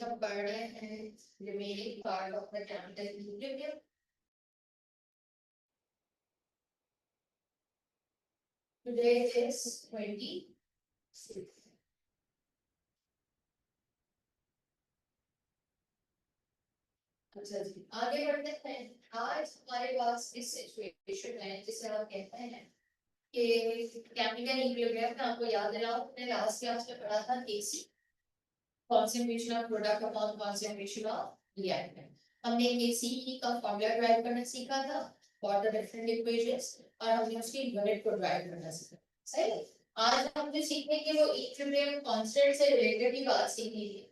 हम पढ़ रहे हैं remaining part of the capital equilibrium. Today is 26। अच्छा जी, आगे बढ़ते हैं। आज हमारे पास इस सिचुएशन में जिसे हम कहते हैं कि कैपिटल इक्विलिब्रियम में आपको याद है आपने लास्ट क्लास में पढ़ा था केसी, concentration of product upon concentration of reactant। हमने केसी का फॉर्मूला ड्राइव करना सीखा था फॉर द डिफरेंट इक्वेशंस और हमने उसकी यूनिट को ड्राइव करना सीखा। सही है। आज हम जो सीखेंगे वो इक्विलिब्रियम कांस्टेंट से रिलेटेड ही बात सीखेंगे,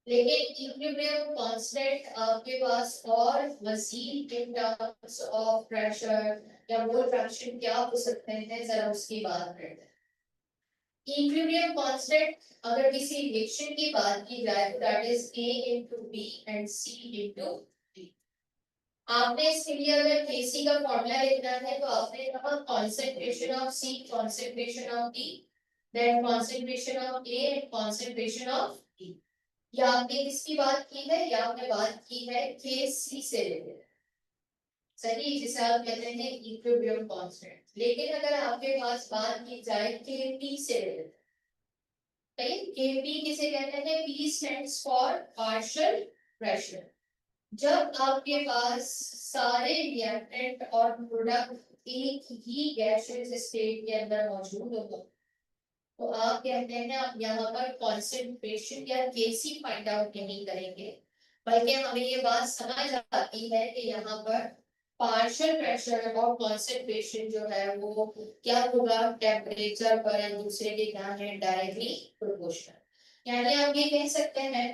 लेकिन इक्विलिब्रियम कांस्टेंट आपके पास और मजीद इन टर्म्स ऑफ प्रेशर या मोल फ्रैक्शन क्या हो सकते हैं, जरा उसकी बात करते हैं। इक्विलिब्रियम कांस्टेंट अगर किसी रिएक्शन की बात की जाए तो that is A into B and C into D। आपने इसके लिए अगर Kc का फॉर्मूला लिखना है तो आपने कहा concentration of C, concentration of D, then concentration of A and concentration of D। या आपने किसकी बात की है, या आपने बात की है Kc से रिलेटेड। सही, जिसे आप कहते हैं इक्विलिब्रियम कांस्टेंट। लेकिन अगर आपके पास बात की जाए Kp से रिलेटेड, Kp किसे कहते हैं, P stands for partial pressure। जब आपके पास सारे रिएक्टेंट और प्रोडक्ट एक ही गैसियस स्टेट के अंदर मौजूद हो तो आप कहते हैं आप यहाँ पर कॉन्सेंट्रेशन या केसी फाइंड आउट नहीं करेंगे, बल्कि हमें ये बात समझ आती है कि यहाँ पर पार्शियल प्रेशर और कॉन्सेंट्रेशन जो है वो क्या होगा, टेम्परेचर पर एक दूसरे के क्या है, डायरेक्टली प्रोपोर्शनल। यानी आप ये कह सकते हैं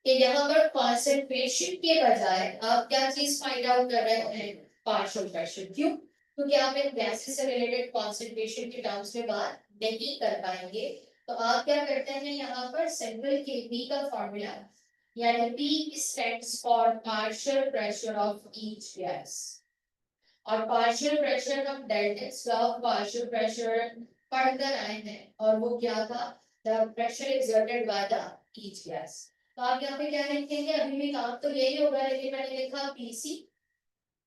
कि यहाँ पर कॉन्सेंट्रेशन के बजाय आप क्या चीज फाइंड आउट कर रहे हैं, पार्शियल प्रेशर। क्यों? क्योंकि आप इन गैसेस से रिलेटेड कॉन्सेंट्रेशन के टर्म्स में बात नहीं कर पाएंगे। तो आप क्या करते हैं, यहाँ पर सिंपल Kp का फॉर्मूला यानी P stands for partial pressure of each gas और partial pressure of Dalton's law of partial pressure पढ़कर आए हैं और वो क्या था, the pressure exerted by the each gas। तो आप यहाँ पे क्या लिखेंगे, अभी भी काम तो यही होगा, लेकिन मैंने लिखा Pc,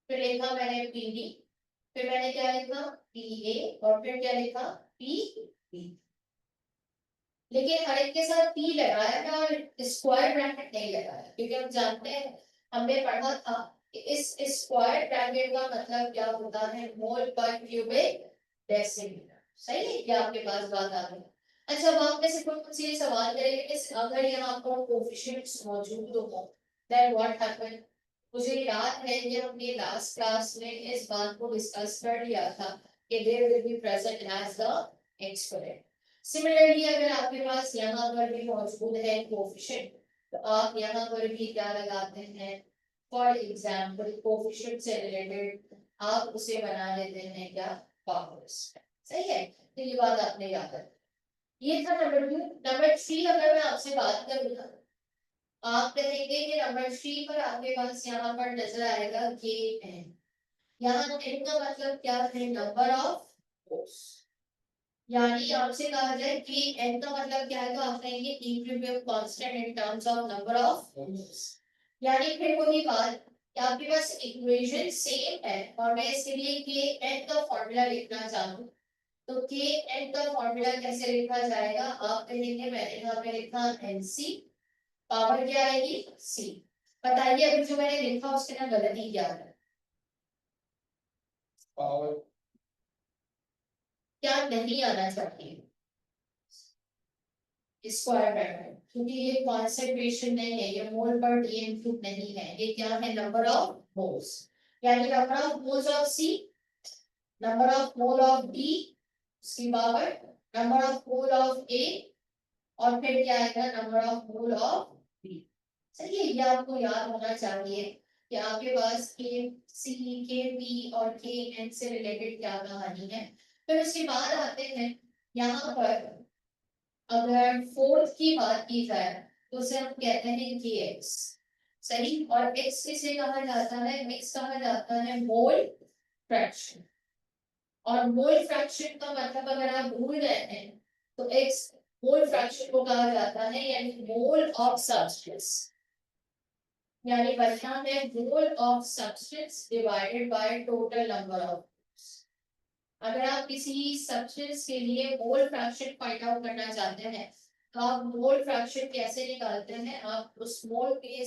फिर लिखा मैंने Pd, फिर मैंने क्या लिखा Pa और फिर क्या लिखा Pb। लेकिन हर एक के साथ P लगाया था और स्क्वायर ब्रैकेट नहीं लगाया, क्योंकि हम जानते हैं, हमने पढ़ा था कि इस स्क्वायर ब्रैकेट का मतलब क्या होता है, मोल पर क्यूबिक डेसिमीटर। सही है, क्या आपके पास बात आ गई। अच्छा, अब आप में से कोई मुझसे ये सवाल करेंगे कि अगर यहाँ पर कोएफिशिएंट्स मौजूद हो देन व्हाट हैपन। मुझे याद है कि हमने लास्ट क्लास में इस बात को डिस्कस कर लिया था कि there will be present as the exponent. Similarly अगर आपके पास यहाँ पर भी मौजूद है कोएफिशिएंट तो आप यहाँ पर भी क्या लगाते हैं, फॉर एग्जांपल कोएफिशिएंट से रिलेटेड आप उसे बना लेते हैं क्या, पावर्स। सही है, तो ये बात आपने याद रखी। ये था नंबर 2। नंबर 3 अगर मैं आपसे बात करूँ, आप कहेंगे कि नंबर 3 पर आपके पास यहाँ पर नजर आएगा के एन। यहाँ एन का मतलब क्या है, नंबर ऑफ मोल्स। यानी आपसे कहा जाए कि एन का मतलब क्या है तो आप कहेंगे equilibrium constant in terms of number of moles. यानी फिर वही बात कि आपके पास इक्वेशन सेम है और मैं इसके लिए के एन का फॉर्मूला लिखना चाहूँ तो के एन का फॉर्मूला कैसे लिखा जाएगा, आप कहेंगे मैंने यहाँ पे लिखा एनसी, पावर क्या आएगी सी। बताइए अभी जो मैंने लिखा उसके ना गलती क्या है, पावर क्या नहीं आना चाहिए, स्क्वायर ब्रैकेट, क्योंकि ये कॉन्सेंट्रेशन नहीं है, ये मोल पर डीएम क्यूब नहीं है, ये क्या है, नंबर ऑफ मोल्स। यानी number of moles of C, number of mole of D उसकी power, number of mole of A और फिर क्या आएगा, number of mole of B. सही है, ये आपको याद होना चाहिए कि आपके पास के सी, के बी और के एन से रिलेटेड क्या कहानी है। फिर उसके बाद आते हैं यहाँ पर अगर फोर्थ की बात की जाए तो उसे हम कहते हैं के एक्स। सही, और एक्स किसे कहा जाता है, एक्स कहा जाता है मोल फ्रैक्शन। और मोल फ्रैक्शन का मतलब अगर आप भूल गए हैं तो एक्स मोल फ्रैक्शन को कहा जाता है यानी मोल ऑफ सब्सटेंस, यानी बनना है mole of substance divided by total number of. अगर आप किसी सब्सटेंस के लिए मोल फ्रैक्शन फाइंड आउट करना चाहते हैं तो आप मोल फ्रैक्शन कैसे निकालते हैं, आप उस मोल के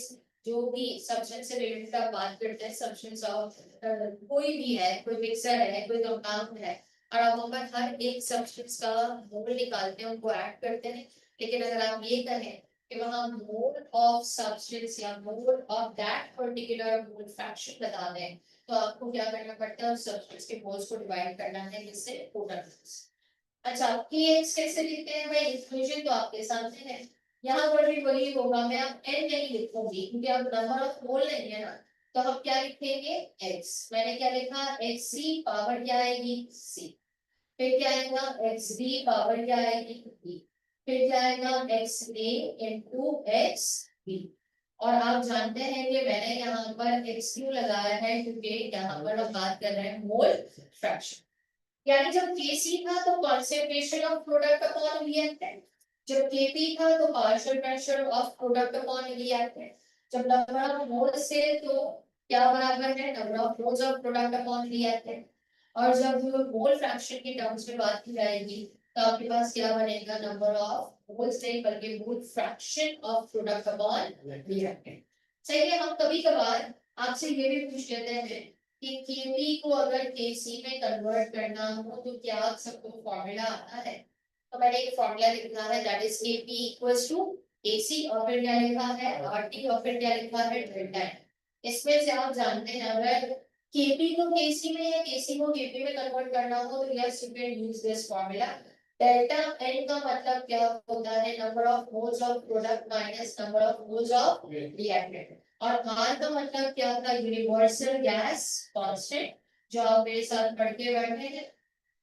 जो भी सब्सटेंस से रिलेटेड आप बात करते हैं, सब्सटेंस ऑफ कोई भी है, कोई मिक्सर है, कोई कंपाउंड है, और आप वहां पर हर एक सब्सटेंस का मोल निकालते हैं, उनको ऐड करते हैं। लेकिन अगर आप ये कहें कि वहां मोल ऑफ सब्सटेंस या mole of that particular mole fraction बता दें, तो आपको क्या करना पड़ता है, सब्सटेंस के मोल्स को डिवाइड करना है जिससे टोटल मोल्स। अच्छा, pH कैसे लिखते हैं भाई, इक्वेशन तो आपके सामने है, यहाँ पर भी वही होगा, मैं अब n नहीं लिखूंगी क्योंकि अब नंबर ऑफ मोल नहीं है ना, तो हम क्या लिखेंगे x, मैंने क्या लिखा xc पावर क्या आएगी c, फिर क्या आएगा xd पावर क्या आएगी b, फिर क्या आएगा xa into xb। और आप जानते हैं कि मैंने यहाँ पर एक्स क्यों लगाया है, क्योंकि यहाँ पर हम बात कर रहे हैं मोल फ्रैक्शन। यानी जब Kc था तो concentration of product upon reactant, जब Kp था तो partial pressure of product upon reactant, जब नंबर ऑफ मोल्स से तो क्या बराबर है number of moles of product upon reactant. और जब मोल फ्रैक्शन की टर्म्स में बात की जाएगी तो आपके पास क्या बनेगा, नंबर ऑफ मोल्स नहीं बल्कि mole fraction of product upon reactant. सही है, हम कभी कभार आपसे ये भी पूछ लेते हैं कि केपी को अगर केसी में कन्वर्ट करना हो तो क्या सबको फॉर्मूला आता है, तो मैंने एक फॉर्मूला लिखा है that is KP equals to KC, और फिर क्या लिखा है आरटी, और फिर क्या लिखा है डेल्टा एन। इसमें से आप जानते हैं अगर केपी को केसी में या केसी को केपी में कन्वर्ट करना हो तो yes you can use this formula. Delta n का मतलब क्या होता है, number of moles of product minus number of moles of reactant. और आर का मतलब क्या था, यूनिवर्सल गैस कांस्टेंट, जो आप मेरे साथ पढ़ के बैठे हैं।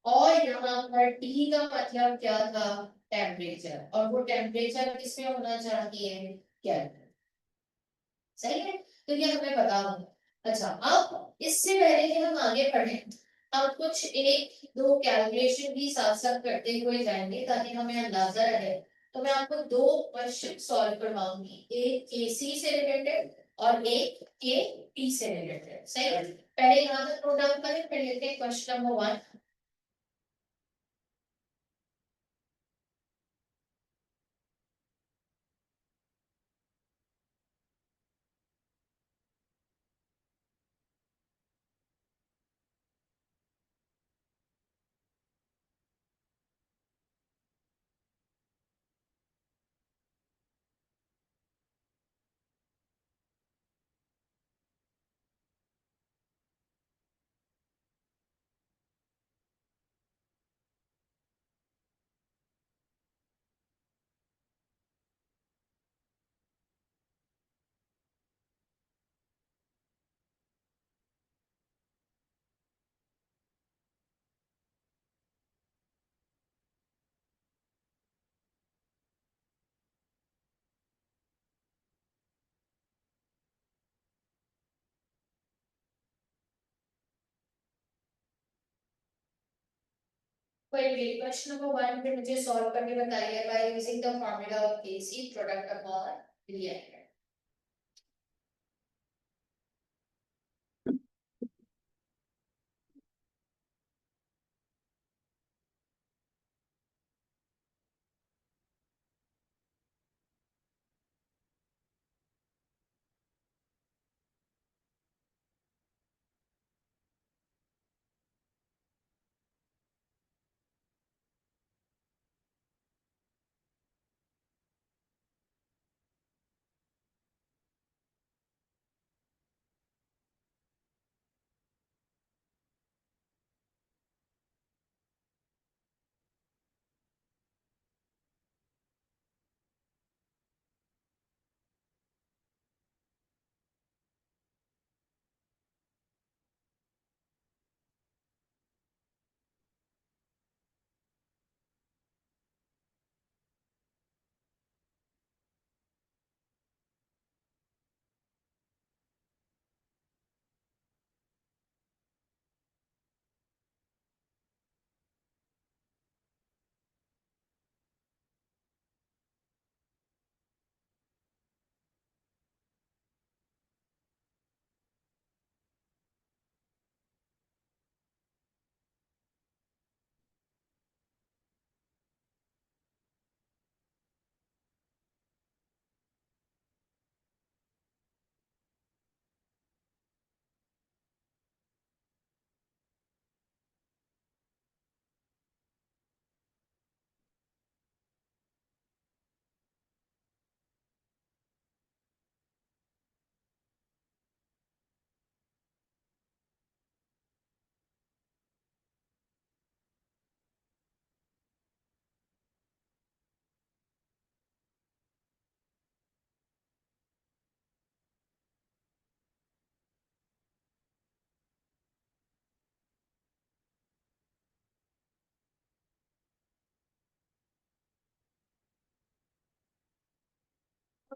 और यहाँ पर टी का मतलब क्या था, टेम्परेचर, और वो टेम्परेचर किसमें होना चाहिए, क्या, सही है, तो ये हमें पता होगा। अच्छा, अब इससे पहले कि हम आगे बढ़े, हम कुछ एक दो कैलकुलेशन भी साथ साथ करते हुए जाएंगे ताकि हमें अंदाजा रहे। तो मैं आपको दो क्वेश्चन सॉल्व करवाऊंगी, एक केसी से रिलेटेड और एक के पी से रिलेटेड, सही है। पहले यहाँ तक नोट डाउन करें, फिर लेते हैं क्वेश्चन नंबर 1। क्वेश्चन नंबर 1 पे मुझे सॉल्व करके बताइए by using the formula of Kc product upon reactant.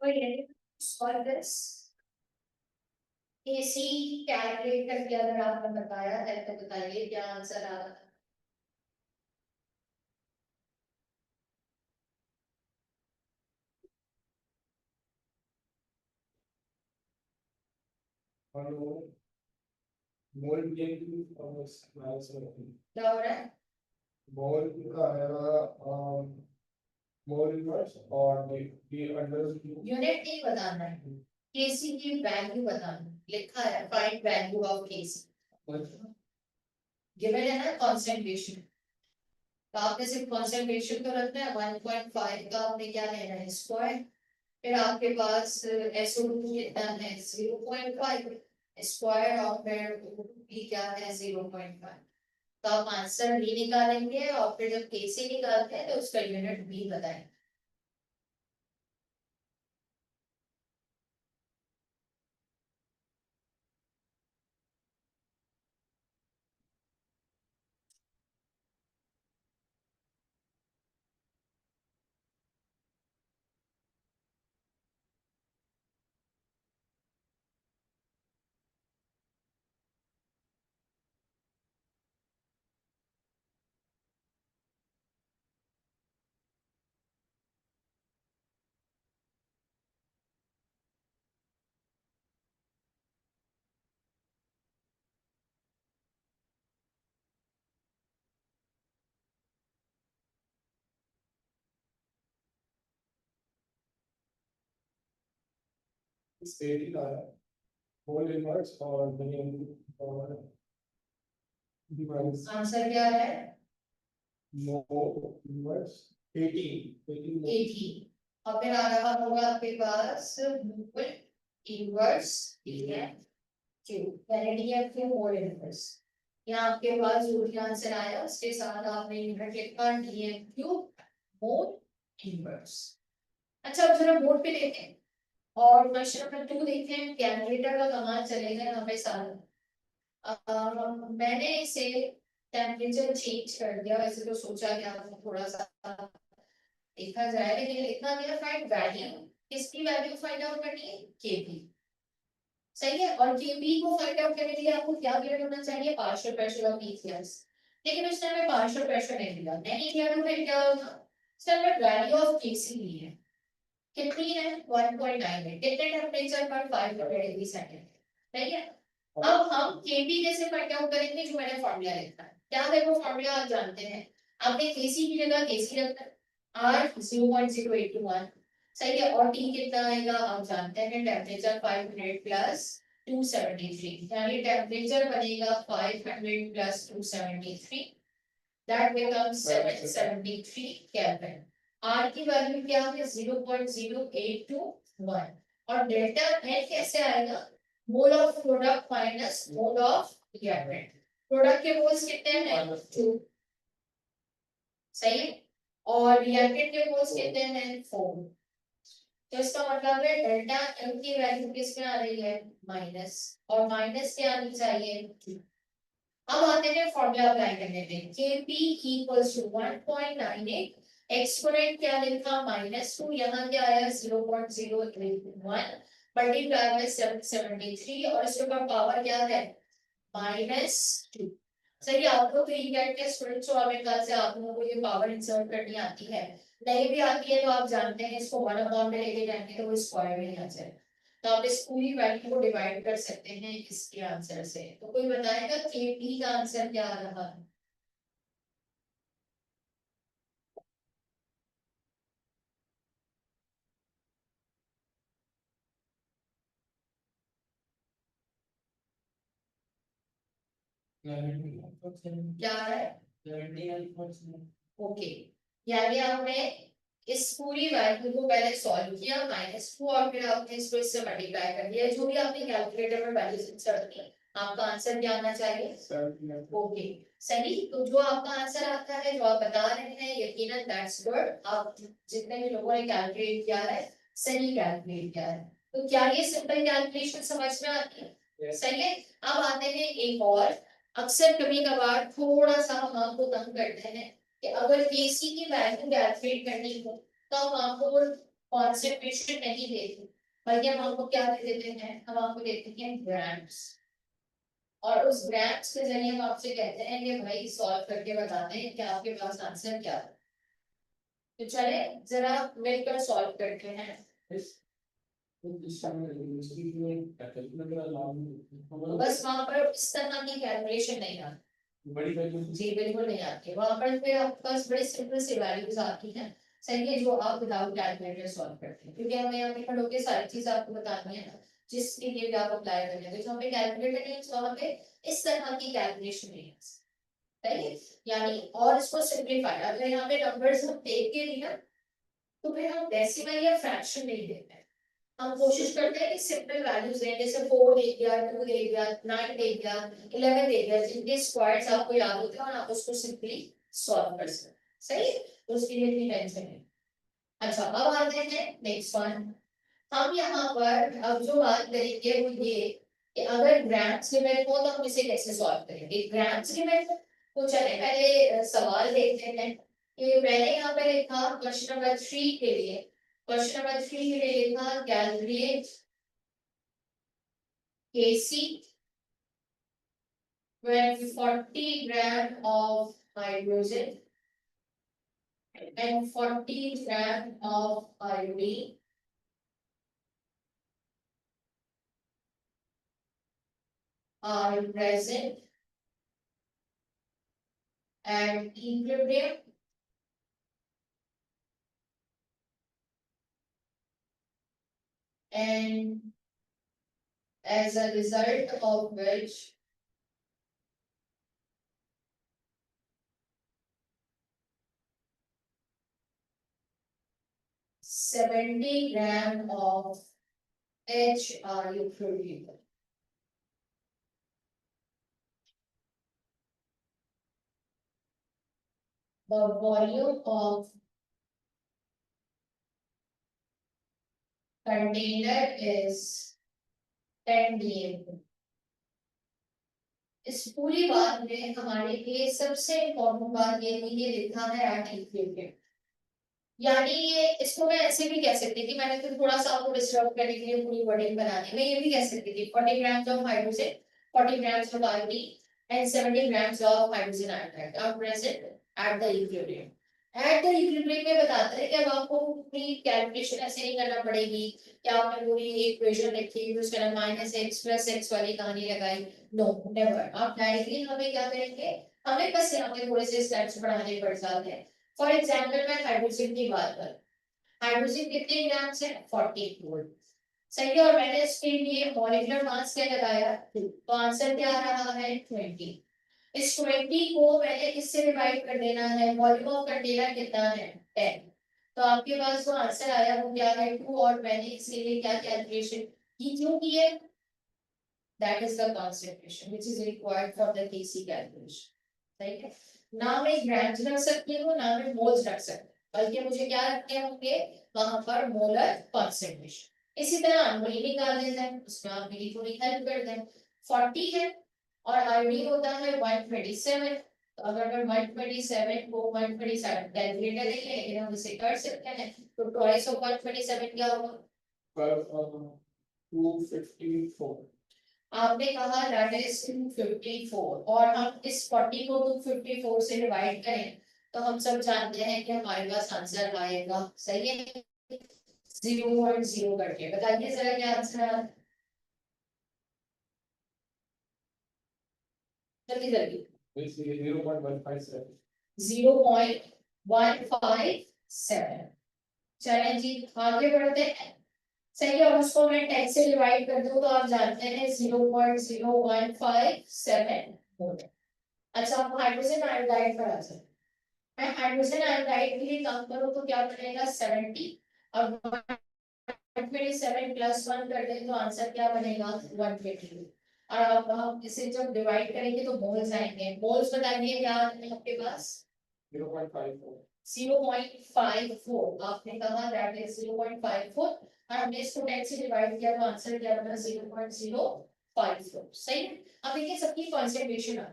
Solve this AC calculate करके अगर आपने बताया है तो बताइए क्या आंसर आ रहा है। हेलो मोल गेम और स्माइल्स क्या हो रहा है? मोल का आएगा मोल इनवर्स और डी अंडर यूनिट नहीं बताना है, केसी की वैल्यू बताना है। लिखा है find value of Kc, given है ना कंसंट्रेशन। तो आपने सिर्फ कंसंट्रेशन तो रखना है 1.5 का, आपने क्या लेना है स्क्वायर। फिर आपके पास SO2 कितना है 0.5, स्क्वायर ऑफ भी क्या है 0.5। तो आप आंसर भी निकालेंगे और फिर जब केसी निकालते हैं तो उसका यूनिट भी बताएंगे। स्टेट का है मोल इनवर्स और डी और डिवाइस आंसर क्या है? Mole inverse 18 18। और फिर आ रहा होगा आपके पास मूवमेंट इनवर्स डीएफ यानी डीएफ मोल इनवर्स। यहाँ आपके पास जो भी आंसर आया उसके साथ आपने यूनिट लिखा डीएफ क्यूब मोल इनवर्स। अच्छा अब जरा बोर्ड पे देखते हैं और क्वेश्चन नंबर 2 देखते हैं। कैलकुलेटर का कमाल चलेगा यहाँ पे सारा। मैंने इसे टेम्परेचर चेंज कर दिया, वैसे तो सोचा कि आपको थोड़ा सा देखा जाए, लेकिन लिखा गया फाइंड वैल्यू। किसकी वैल्यू फाइंड आउट करनी है? केपी। सही है। और केपी को फाइंड आउट करने के लिए आपको क्या गिवन होना चाहिए? Partial pressure of ethers. लेकिन उसने हमें पार्शियल प्रेशर नहीं दिया, नहीं दिया तो फिर क्या होगा? उसने वैल्यू ऑफ केसी ली है, कितनी है 1.98, कितने टेम्परेचर पर 500 डिग्री सेंटीग्रेड। सही है। अब हम केपी कैसे फाइंड आउट करेंगे? जो मैंने फॉर्मूला लिखा है, क्या है वो फॉर्मूला आप जानते हैं। आपने केसी की जगह केसी रखना है, R 0.0821। सही है। और T कितना आएगा आप जानते हैं, टेम्परेचर 500 प्लस 273, यानी टेम्परेचर बनेगा 500 plus 273, that becomes 773 Kelvin। R की वैल्यू क्या है 0.0821। और डेल्टा N कैसे आएगा? Mole of product minus mole of reactant. Product के मोल्स कितने हैं 2, सही है। और रिएक्टेंट के मोल्स कितने हैं 4। तो इसका मतलब है डेल्टा M की वैल्यू किस में आ रही है माइनस, और माइनस क्या आनी चाहिए 2। अब आते हैं फॉर्मूला अप्लाई करने पे। Kp equals to 1.98, एक्सपोनेंट क्या लिखा -2, यहाँ क्या आया 0.081 मल्टीप्लाई बाय 773 और इसके ऊपर पावर क्या है -2। सही। आप लोग प्रीकैट के स्टूडेंट्स हो, हमें कल से आप लोगों को ये पावर इंसर्ट करनी आती है। नहीं भी आती है तो आप जानते हैं इसको 1 अपॉन में लेके जाएंगे तो वो स्क्वायर में आ जाए। तो आप इस पूरी वैल्यू को डिवाइड कर सकते हैं इसके आंसर से। तो कोई बताएगा केपी का आंसर क्या आ रहा है? क्या आ रहा है? ओके, यानी आपने इस पूरी वैल्यू को पहले सॉल्व किया -2 और फिर आपने इसको इससे मल्टीप्लाई कर दिया। जो भी आपने कैलकुलेटर में वैल्यू इंसर्ट की, आपका आंसर क्या आना चाहिए? ओके सही। तो जो आपका आंसर आता है, जो आप बता रहे हैं, यकीनन दैट्स गुड। आप जितने भी लोगों ने कैलकुलेट किया है सही कैलकुलेट किया है। तो क्या ये सिंपल कैलकुलेशन समझ में आती है? सही है। अब आते हैं एक और। अक्सर कभी कभार थोड़ा सा हम आपको तंग करते हैं कि अगर केसी की वैल्यू कैलकुलेट करनी हो तो हम आपको कॉन्सेंट्रेशन नहीं देते, बल्कि हम आपको क्या दे देते हैं, हम आपको देते हैं ग्राम्स, और उस ग्राम्स के जरिए हम आपसे कहते हैं कि भाई सॉल्व करके बताते हैं कि आपके पास आंसर क्या है। तो चले जरा मिलकर सॉल्व करते हैं। बस वहां पर इस तरह की कैलकुलेशन नहीं आती, बड़ी वैल्यू जी बिल्कुल नहीं आती, वहां पर फिर आपके पास बड़ी सिंपल सी वैल्यूज आती हैं, सही है, जो आप विदाउट कैलकुलेटर सॉल्व करते हैं, क्योंकि हमें यहाँ पे खड़े होकर सारी चीज आपको बतानी है जिसके लिए भी आप अप्लाई करेंगे, तो हमें कैलकुलेटर नहीं है, वहां पे इस तरह की कैलकुलेशन नहीं है, सही है। यानी और इसको सिंप्लीफाई, अगर यहाँ पे नंबर्स हम देख के दिया तो फिर हम डेसिमल या फ्रैक्शन नहीं देते हैं, हम कोशिश करते हैं कि सिंपल वैल्यूज दें, जैसे 4 दे दिया, 2 दे दिया, 9 दे दिया, 11 दे दिया, जिनके स्क्वायर्स आपको याद होते हैं और आप उसको सिंपली सॉल्व कर सकते हैं, सही है, तो उसके लिए इतनी टेंशन है। अच्छा अब आते हैं नेक्स्ट वन। हम यहाँ पर अब जो बात करेंगे वो ये कि अगर ग्राम्स लिमिट हो तो हम इसे कैसे सॉल्व करेंगे, ग्राम्स लिमिट। तो चले पहले सवाल देखते हैं कि मैंने यहाँ पे लिखा क्वेश्चन नंबर 3 के लिए, क्वेश्चन नंबर 3 के लिए लिखा calculate Kc when 40 gram of hydrogen and 40 gram of iodine are present at equilibrium and as a result of which 70 gram of H are equilibrium. The volume of container is 10 dm. इस पूरी बात में हमारे लिए सबसे important बात ये थी, ये लिखा है एट इक्विलिब्रियम, यानी ये इसको मैं ऐसे भी कह सकती थी, मैंने तो थोड़ा सा आपको डिस्टर्ब करने के लिए पूरी वर्डिंग बना दी, मैं ये भी कह सकती थी 40 grams of hydrogen, 40 grams of iodine and 70 grams of hydrogen iodide are present at the equilibrium. At the equilibrium में बताता है कि अब आपको पूरी कैलकुलेशन ऐसे नहीं करना पड़ेगी कि आपने पूरी इक्वेशन लिखी फिर उसके बाद माइनस एक्स प्लस एक्स वाली कहानी लगाई, नो नेवर, आप डायरेक्टली हमें क्या करेंगे, हमें बस यहाँ पे थोड़े से स्टेप्स बढ़ाने पड़ जाते हैं। फॉर एग्जाम्पल मैं हाइड्रोजन की बात करूं, हाइड्रोजन कितने ग्राम से 40 मोल, सही है, और मैंने इसके लिए मॉलिक्यूलर मास क्या लगाया, तो आंसर क्या आ रहा है 20। इस 20 को मैंने किससे डिवाइड कर देना है, वॉल्यूम ऑफ कंटेनर कितना है 10, तो आपके पास जो आंसर आया वो क्या है 2, और मैंने इसके लिए क्या कैलकुलेशन की, क्यों की है, that is the concentration which is required for the Kc calculation, सही है। ना मैं ग्राम्स रख सकती हूँ ना मैं मोल्स रख सकती हूँ, बल्कि मुझे क्या रखने होंगे वहां पर मोलर कॉन्सेंट्रेशन। इसी तरह अनमोल निकाल देते हैं, उसमें आप मेरी थोड़ी हेल्प कर दें, 40 है और आयोडीन होता है 127, तो अगर मैं 127 को 127 कैलकुलेटर नहीं है लेकिन हम इसे कर सकते हैं, तो ट्वाइस ऑफ 127 क्या होगा 254। आपने कहा दैट इज 254, और हम इस 40 को 254 से डिवाइड करें तो हम सब जानते हैं कि हमारे पास आंसर आएगा, सही है, 0.0 करके बताइए जरा क्या आंसर है, जल्दी जल्दी, 0.157। चलें जी आगे बढ़ते हैं, सही है, और उसको मैं 10 से डिवाइड कर दूं तो आप जानते हैं 0.0157 होगा। अच्छा आप हाइड्रोजन आयोडाइड पर आ जाए, मैं हाइड्रोजन आयोडाइड के लिए काम करूं तो क्या बनेगा 70, और 127 प्लस 1 कर दें तो आंसर क्या बनेगा 120, और अब हम इसे जब डिवाइड करेंगे तो मोल्स आएंगे, मोल्स बताइए क्या आएंगे आपके पास 0.54। 0.54, आपने कहा दैट इज 0.54, और हमने इसको 10 से डिवाइड किया तो आंसर क्या बना 0.054, सही है। अब देखिए सबकी कॉन्सेंट्रेशन आ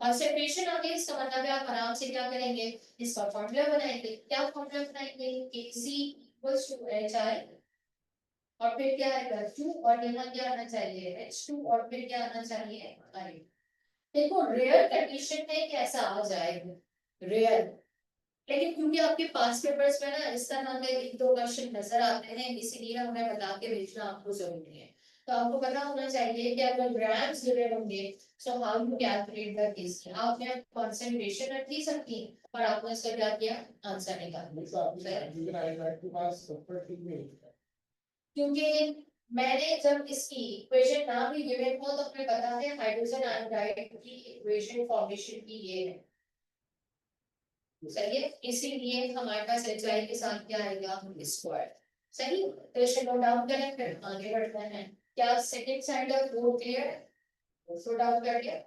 कॉन्सेंट्रेशन आ गई, इसका मतलब है आप आराम से क्या करेंगे, इसका फॉर्मूला बनाएंगे, क्या फॉर्मूला बनाएंगे, Kc equals to H I और फिर क्या आएगा 2 और यहाँ क्या आना चाहिए H2 और फिर क्या आना चाहिए I। देखो रेयर कंडीशन में कैसा आ जाएगा रेयर, लेकिन क्योंकि आपके पास पेपर्स में ना इस तरह के एक दो क्वेश्चन नजर आते हैं इसीलिए हमें बता के भेजना आपको जरूरी है। तो आपको पता होना चाहिए कि अगर ग्राम्स गिवन होंगे so how to calculate the Kc. आपने कंसंट्रेशन रख दी सबकी और आपने इसका क्या किया आंसर निकाल। क्योंकि मैंने जब इसकी इक्वेशन ना भी गिवन हो तो हमें पता है हाइड्रोजन आयोडाइड की इक्वेशन फॉर्मेशन की ये है। सही है, इसीलिए हमारे पास एचआई के साथ क्या आएगा स्क्वायर। सही, तो इसे नोट डाउन करें फिर आगे बढ़ते हैं। क्या second side of board clear है? नोट डाउन कर लिया?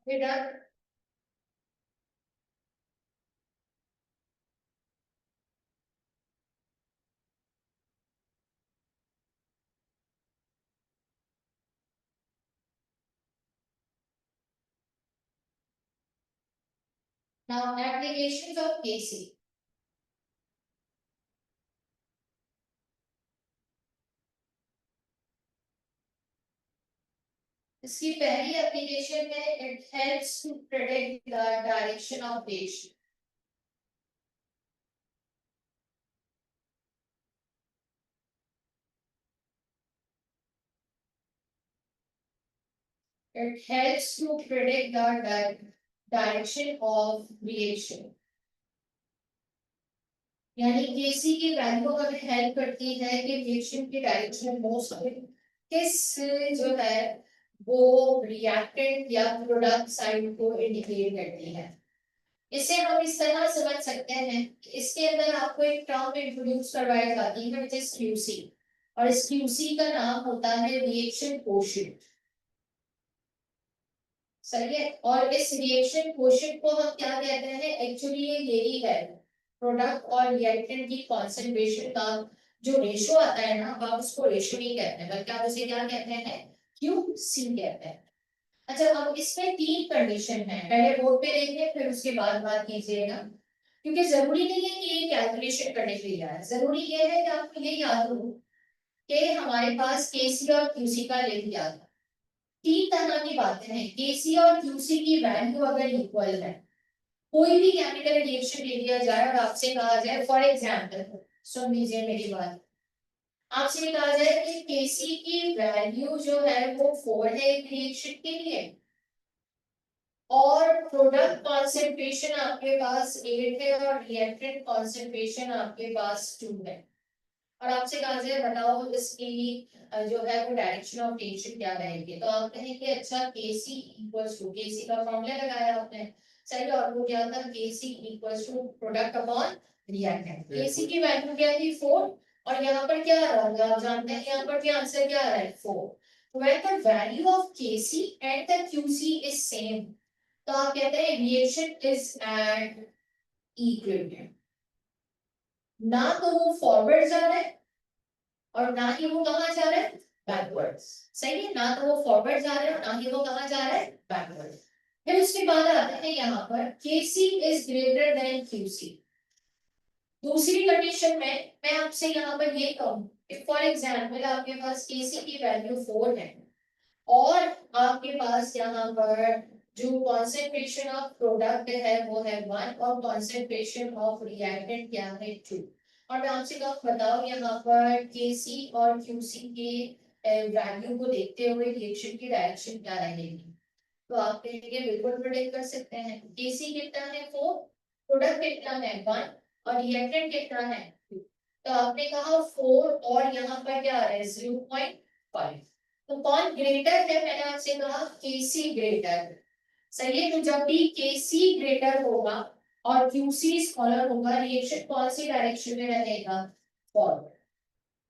बेटा now applications of KC। इसकी पहली एप्लीकेशन है it helps to predict the direction of wave. It helps to predict the direction of reaction। यानी केसी की वैल्यू हमें हेल्प करती है कि रिएक्शन की डायरेक्शन मोस्ट किस जो है वो रिएक्टेंट या प्रोडक्ट साइड को इंडिकेट करती है। इसे हम इस तरह समझ सकते हैं कि इसके अंदर आपको एक टर्म इंट्रोड्यूस करवाई जाती है विच इज क्यूसी और इस क्यूसी का नाम होता है रिएक्शन कोएफिशिएंट। सही है, और इस रिएक्शन कोएफिशिएंट को हम क्या कहते हैं एक्चुअली ये यही है प्रोडक्ट और रिएक्टेंट की कॉन्सेंट्रेशन का जो रेशो आता है ना आप उसको रेशो नहीं कहते हैं बल्कि आप उसे क्या कहते हैं क्यूसी कहते हैं। अच्छा अब इसमें तीन कंडीशन है, पहले बोर्ड पे देखिए फिर उसके बाद बात कीजिएगा क्योंकि जरूरी नहीं है कि ये कैलकुलेशन करने के लिए आए, जरूरी ये है कि आपको ये याद हो कि हमारे पास केसी और क्यूसी का लिंक याद है। तीन तरह की बातें हैं, केसी और क्यूसी की वैल्यू अगर इक्वल है कोई भी केमिकल रिएक्शन ले लिया जाए और आपसे कहा जाए फॉर एग्जांपल सुन लीजिए मेरी बात, आपसे कहा जाए कि केसी की वैल्यू जो है वो 4 है एक रिएक्शन के लिए और प्रोडक्ट कॉन्सेंट्रेशन आपके पास 8 है और रिएक्टेंट कॉन्सेंट्रेशन आपके पास 2 है और आपसे कहा जाए बताओ इसकी जो है वो डायरेक्शन ऑफ टेंशन क्या रहेगी, तो आप कहें कि अच्छा Kc इक्वल्स टू Kc का फॉर्मूला लगाया आपने सही और वो क्या था Kc equals to product upon reactant. Kc की वैल्यू क्या थी 4 और यहाँ पर क्या आ रहा है आप जानते हैं यहाँ पर भी आंसर क्या आ रहा है 4। when the value of Kc and the Qc is same तो आप कहते हैं रिएक्शन इज एट इक्विलिब्रियम। ना तो वो फॉरवर्ड जा रहा है और ना ही वो कहां जा रहा है बैकवर्ड्स। सही है, ना तो वो फॉरवर्ड जा रहा है और ना ही वो कहां जा रहा है बैकवर्ड। फिर उसके बाद आते हैं यहाँ पर Kc is greater than Qc। दूसरी कंडीशन में मैं आपसे यहाँ पर ये कहूँ फॉर एग्जाम्पल आपके पास Kc की वैल्यू 4 है और आपके पास यहाँ पर जो कॉन्सेंट्रेशन ऑफ प्रोडक्ट है वो है 1 और कॉन्सेंट्रेशन ऑफ रिएक्टेंट क्या है 2। और मैं आपसे बताऊं यहाँ पर केसी और क्यूसी के वैल्यू को देखते हुए रिएक्शन की डायरेक्शन क्या रहेगी। तो आप कहेंगे बिल्कुल प्रेडिक्ट कर सकते हैं। केसी कितना है 4, प्रोडक्ट कितना है 1 और रिएक्टेंट कितना है 2। तो आपने कहा 4 और यहाँ पर क्या आ रहा है 0.5। तो कौन ग्रेटर है, मैंने आपसे कहा केसी ग्रेटर। सही है। तो जब भी केसी ग्रेटर होगा और क्यूसी स्मॉलर होगा, रिएक्शन कौन सी डायरेक्शन में रहेगा, फॉरवर्ड।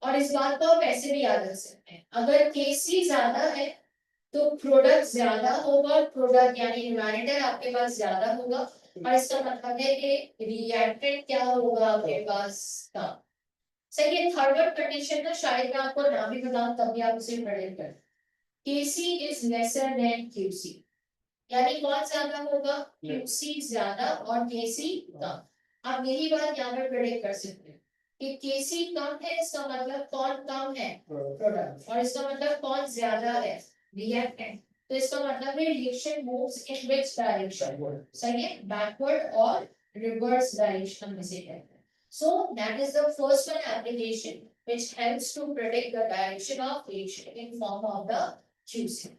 और इस बात को आप ऐसे भी याद रख सकते हैं, अगर केसी ज्यादा है तो प्रोडक्ट ज्यादा होगा, प्रोडक्ट यानी न्यूमैरेटर आपके पास ज्यादा होगा और इसका मतलब है कि रिएक्टेंट क्या होगा आपके पास कम। सही है। थर्ड कंडीशन ना शायद मैं आपको ना भी बताऊं तब भी आप उसे प्रेडिक्ट कर। केसी इज लेसर देन क्यूसी, यानी कौन ज्यादा होगा, क्यूसी ज्यादा और केसी कम। आप यही बात यहाँ पर प्रेडिक्ट कर सकते हैं कि केसी कम है, इसका मतलब कौन कम है, प्रोडक्ट। और इसका मतलब कौन ज्यादा है, रिएक्टेंट। तो इसका मतलब है reaction moves in which direction, सही है, बैकवर्ड और रिवर्स डायरेक्शन में से कहते हैं। So that is the first one application which helps to predict the direction of reaction in form of the QC.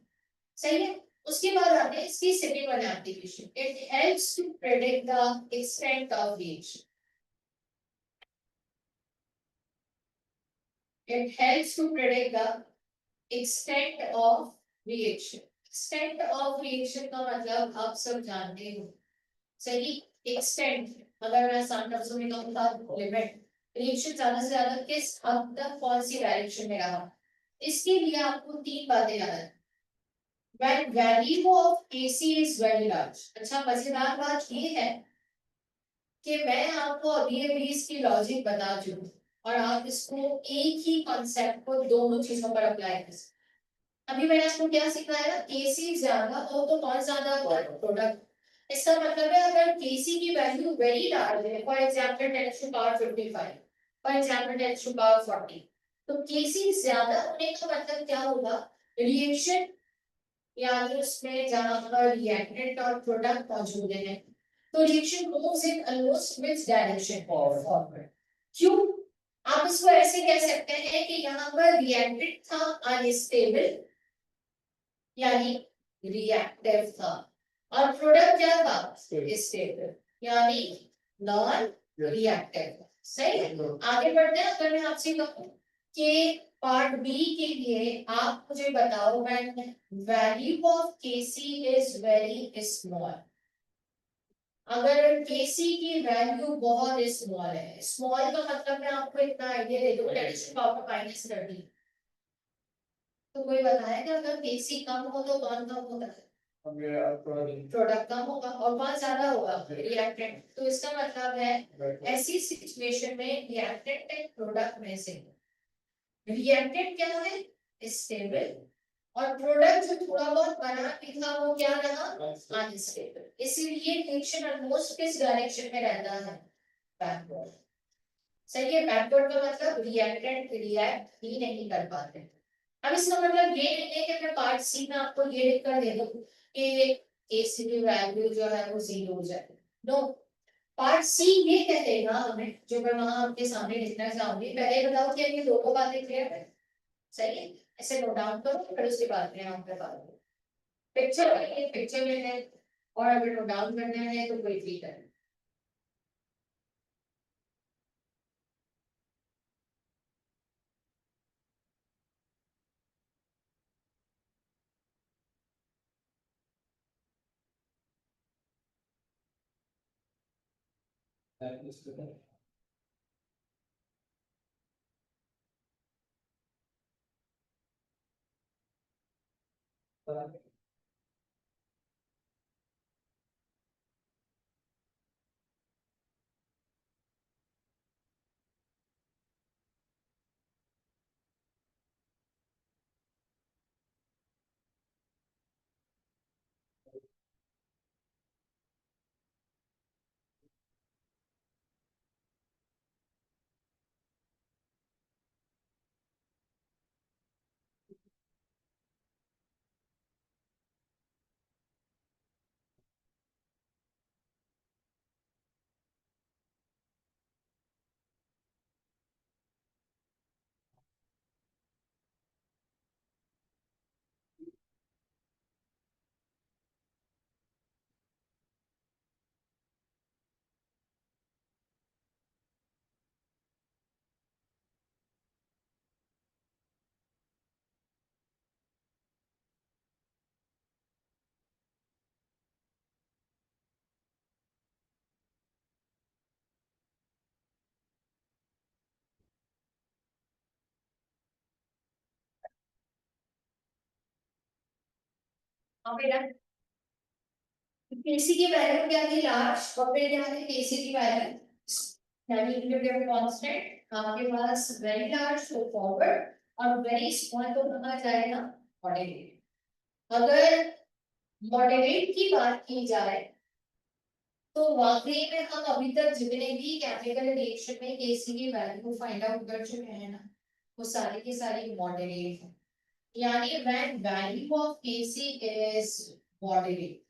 सही है। उसके बाद आते हैं इसकी सेकंड वाली application, it helps to predict the extent of reaction. It helps to predict the extent of reaction. Extent of reaction का मतलब आप सब जानते हो, सही। एक्सटेंट अगर मैं आसान लफ्जों में कहूँ तो लिमिट, रिएक्शन ज्यादा से ज्यादा किस हद तक कौन सी डायरेक्शन में रहा। इसके लिए आपको तीन बातें याद रखनी। When value of AC is very large। अच्छा मजेदार बात ये है कि मैं आपको अभी अभी इसकी लॉजिक बता चुकी और आप इसको एक ही कॉन्सेप्ट को दोनों चीजों पर अप्लाई कर सकते। अभी मैंने आपको क्या सिखाया, केसी ज्यादा हो तो कौन ज्यादा होगा, प्रोडक्ट। इसका मतलब है अगर केसी की वैल्यू वेरी लार्ज है, for example 10 to power 55, for example 10 to power 40, तो केसी ज्यादा होने का मतलब क्या होगा, रिएक्शन यानी उसमें जहां पर रिएक्टेंट और प्रोडक्ट मौजूद है तो reaction moves in almost which direction, forward. क्यों, आप इसको ऐसे कह सकते हैं कि यहाँ पर रिएक्टेंट था अनस्टेबल यानी रिएक्टिव था और प्रोडक्ट क्या था, स्टेबल यानी नॉन रिएक्टिव। सही है। आगे बढ़ते हैं। अगर मैं आपसे कहूँ कि पार्ट बी के लिए आप मुझे बताओ when value of KC is very small. अगर केसी की वैल्यू बहुत स्मॉल है, स्मॉल का मतलब मैं आपको इतना आइडिया दे दूं, 10 टू पावर -30, तो कोई बताया कि अगर केसी कम हो तो कौन कम होता है, प्रोडक्ट कम होगा और कौन ज्यादा होगा, रिएक्टेंट। तो इसका मतलब है ऐसी सिचुएशन में रिएक्टेंट एंड प्रोडक्ट में से रिएक्टेंट क्या है, स्टेबल, और प्रोडक्ट जो थोड़ा बहुत बना भी था वो क्या रहा, अनस्टेबल। इसीलिए रिएक्शन ऑलमोस्ट किस डायरेक्शन में रहता है, बैकवर्ड। सही है। बैकवर्ड का मतलब रिएक्टेंट रिएक्ट ही नहीं कर पाते। अब इसका मतलब ये नहीं है कि मैं पार्ट सी में आपको ये लिख कर दे दूं कि केसी की वैल्यू जो है वो 0 हो जाए। नो, पार्ट सी ये कह देगा हमें, जो मैं वहां आपके सामने लिखना चाहूंगी। पहले बताओ कि ये दोनों बातें क्लियर है, सही है। ऐसे नोट डाउन करो फिर उसके बाद में आप बता दो। पिक्चर ये पिक्चर में है और अगर नोट डाउन करना है तो कोई ठीक है। केसी की वैल्यू क्या थी लार्ज और फिर क्या थी केसी की वैल्यू यानी इक्विलिब्रियम कांस्टेंट आपके पास वेरी लार्ज तो फॉरवर्ड और वेरी स्मॉल तो कहा जाएगा मॉडरेट। अगर मॉडरेट की बात की जाए तो वाकई में हम अभी तक जितने भी केमिकल रिएक्शन में केसी की वैल्यू फाइंड आउट कर चुके हैं ना वो सारी की सारी मॉडरेट है यानी when value of KC is moderate.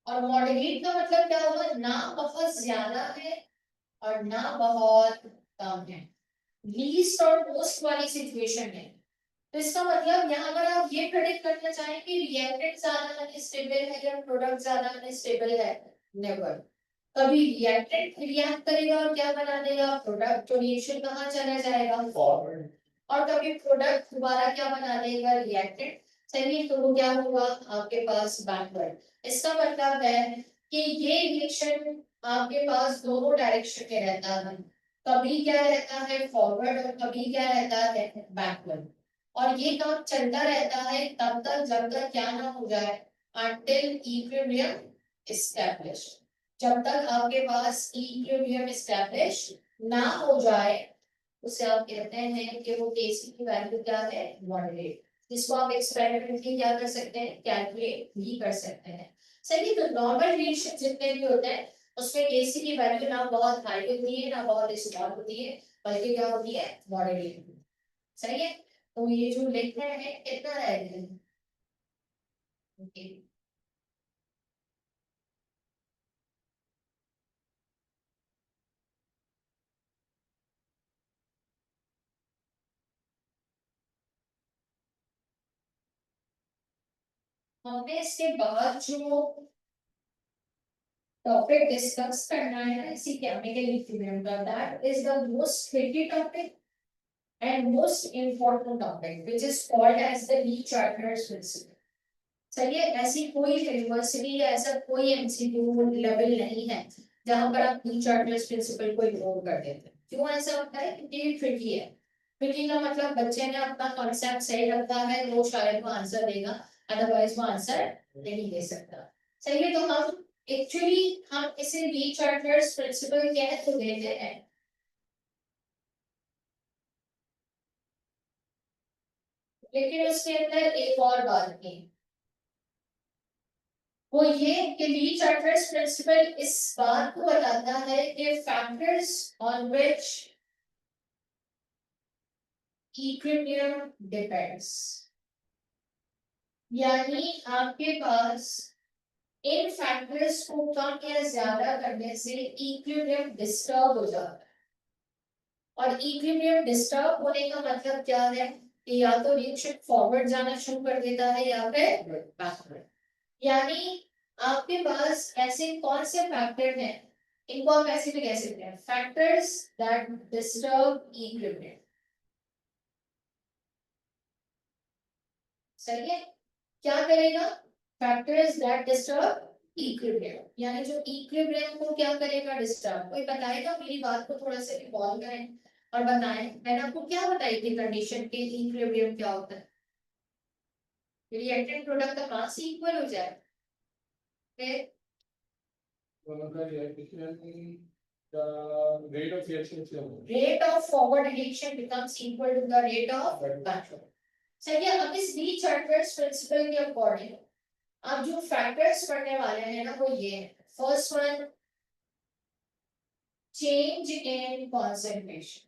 और मॉडरेट का मतलब क्या होगा ना बहुत ज्यादा है और ना बहुत कम है लीस्ट और मोस्ट वाली सिचुएशन है। तो इसका मतलब यहाँ पर आप ये प्रेडिक्ट करना चाहें कि रिएक्टेंट ज्यादा अनस्टेबल है या प्रोडक्ट ज्यादा अनस्टेबल है नेवर। कभी रिएक्टेंट रिएक्ट करेगा और क्या बना देगा प्रोडक्ट तो रिएक्शन कहाँ चला जाएगा फॉरवर्ड और कभी प्रोडक्ट दोबारा क्या बना देगा रिएक्टेंट सही तो वो क्या होगा आपके पास बैकवर्ड। इसका मतलब है कि ये रिएक्शन आपके पास दोनों डायरेक्शन में रहता है कभी क्या रहता है फॉरवर्ड और कभी क्या रहता है बैकवर्ड। और ये काम चलता रहता है तब तक जब तक क्या ना हो जाए until equilibrium established। जब तक आपके पास इक्विलिब्रियम एस्टैब्लिश ना हो जाए उसे आप कहते हैं कि वो केसी की वैल्यू क्या है मॉडरेट जिसको आप एक्सपेरिमेंटली क्या कर सकते हैं कैलकुलेट भी कर सकते हैं। सही तो नॉर्मल रिएक्शन जितने भी होते हैं उसमें केसी की वैल्यू ना बहुत हाई होती है ना बहुत स्मॉल होती है बल्कि क्या होती है मॉडरेट। सही है तो ये जो लिख रहे हैं कितना रहेगा ओके। हमने इसके बाद जो टॉपिक डिस्कस करना है ना इसी केमिकल इक्विलिब्रियम का that is the most tricky topic and most important topic which is called as the Le Chatelier's principle. चलिए ऐसी कोई यूनिवर्सिटी या ऐसा कोई एमसीक्यू लेवल नहीं है जहां पर आप ली चार्टर्स प्रिंसिपल को इग्नोर कर देते हैं। क्यों ऐसा होता है क्योंकि ये ट्रिकी है। ट्रिकी का मतलब बच्चे ने अपना कॉन्सेप्ट सही रखा है तो शायद वो आंसर देगा अदरवाइज वो आंसर नहीं दे सकता। सही है तो हम एक्चुअली हम इसे ली चार्टर्स प्रिंसिपल कह तो देते हैं लेकिन उसके अंदर एक और बात थी वो ये कि ली चार्टर्स प्रिंसिपल इस बात को बताता है कि factors on which equilibrium depends यानी आपके पास इन फैक्टर्स को कम या ज्यादा करने से इक्विलिब्रियम डिस्टर्ब हो जाता है। और इक्विलिब्रियम डिस्टर्ब होने का मतलब क्या है कि या तो रिएक्शन फॉरवर्ड जाना शुरू कर देता है या फिर बैकवर्ड। यानी आपके पास ऐसे कौन से फैक्टर हैं इनको आप ऐसे भी कह सकते हैं फैक्टर्स दैट डिस्टर्ब इक्विलिब्रियम। सही है क्या करेगा फैक्टर्स दैट डिस्टर्ब इक्विलिब्रियम यानी जो इक्विलिब्रियम को क्या करेगा डिस्टर्ब। कोई बताएगा मेरी बात को थोड़ा सा इवॉल्व करें और बताएं मैंने आपको क्या बताई थी कंडीशन के इक्विलिब्रियम क्या होता है रिएक्टेंट प्रोडक्ट का मास इक्वल हो जाए फिर the rate of reaction is low. rate of forward reaction becomes equal to the rate of backward। सही है अब इस ली चार्टर्स प्रिंसिपल के अकॉर्डिंग आप जो फैक्टर्स पढ़ने वाले हैं ना वो ये है first one change in concentration,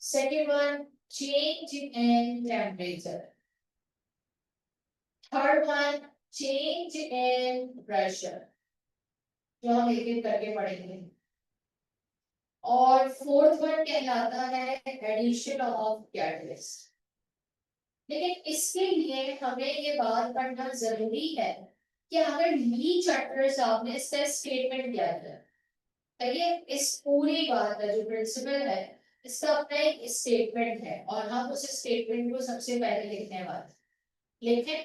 second one change in temperature, third one change in pressure जो हम एक एक करके पढ़ेंगे और फोर्थ वन कहलाता है एडिशन ऑफ कैटलिस्ट। लेकिन इसके लिए हमें ये बात पढ़ना जरूरी है कि अगर ली चैप्टर्स आपने इसका स्टेटमेंट दिया है तो ये इस पूरी बात का जो प्रिंसिपल है इसका अपना एक स्टेटमेंट है और हम उस स्टेटमेंट को सबसे पहले लिखने वाले लेकिन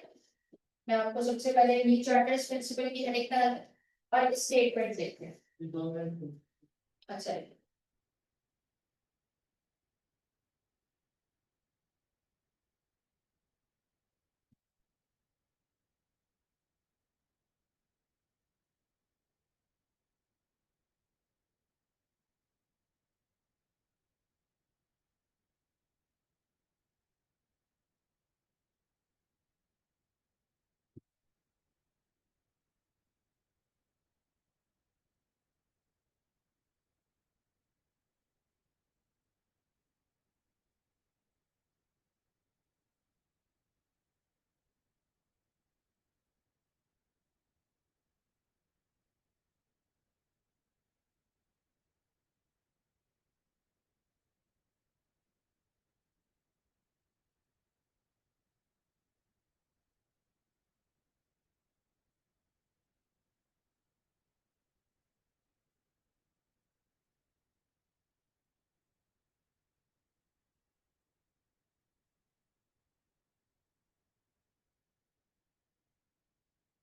मैं आपको सबसे पहले ली चैप्टर्स प्रिंसिपल की लिखना है और स्टेटमेंट लिखते हैं। अच्छा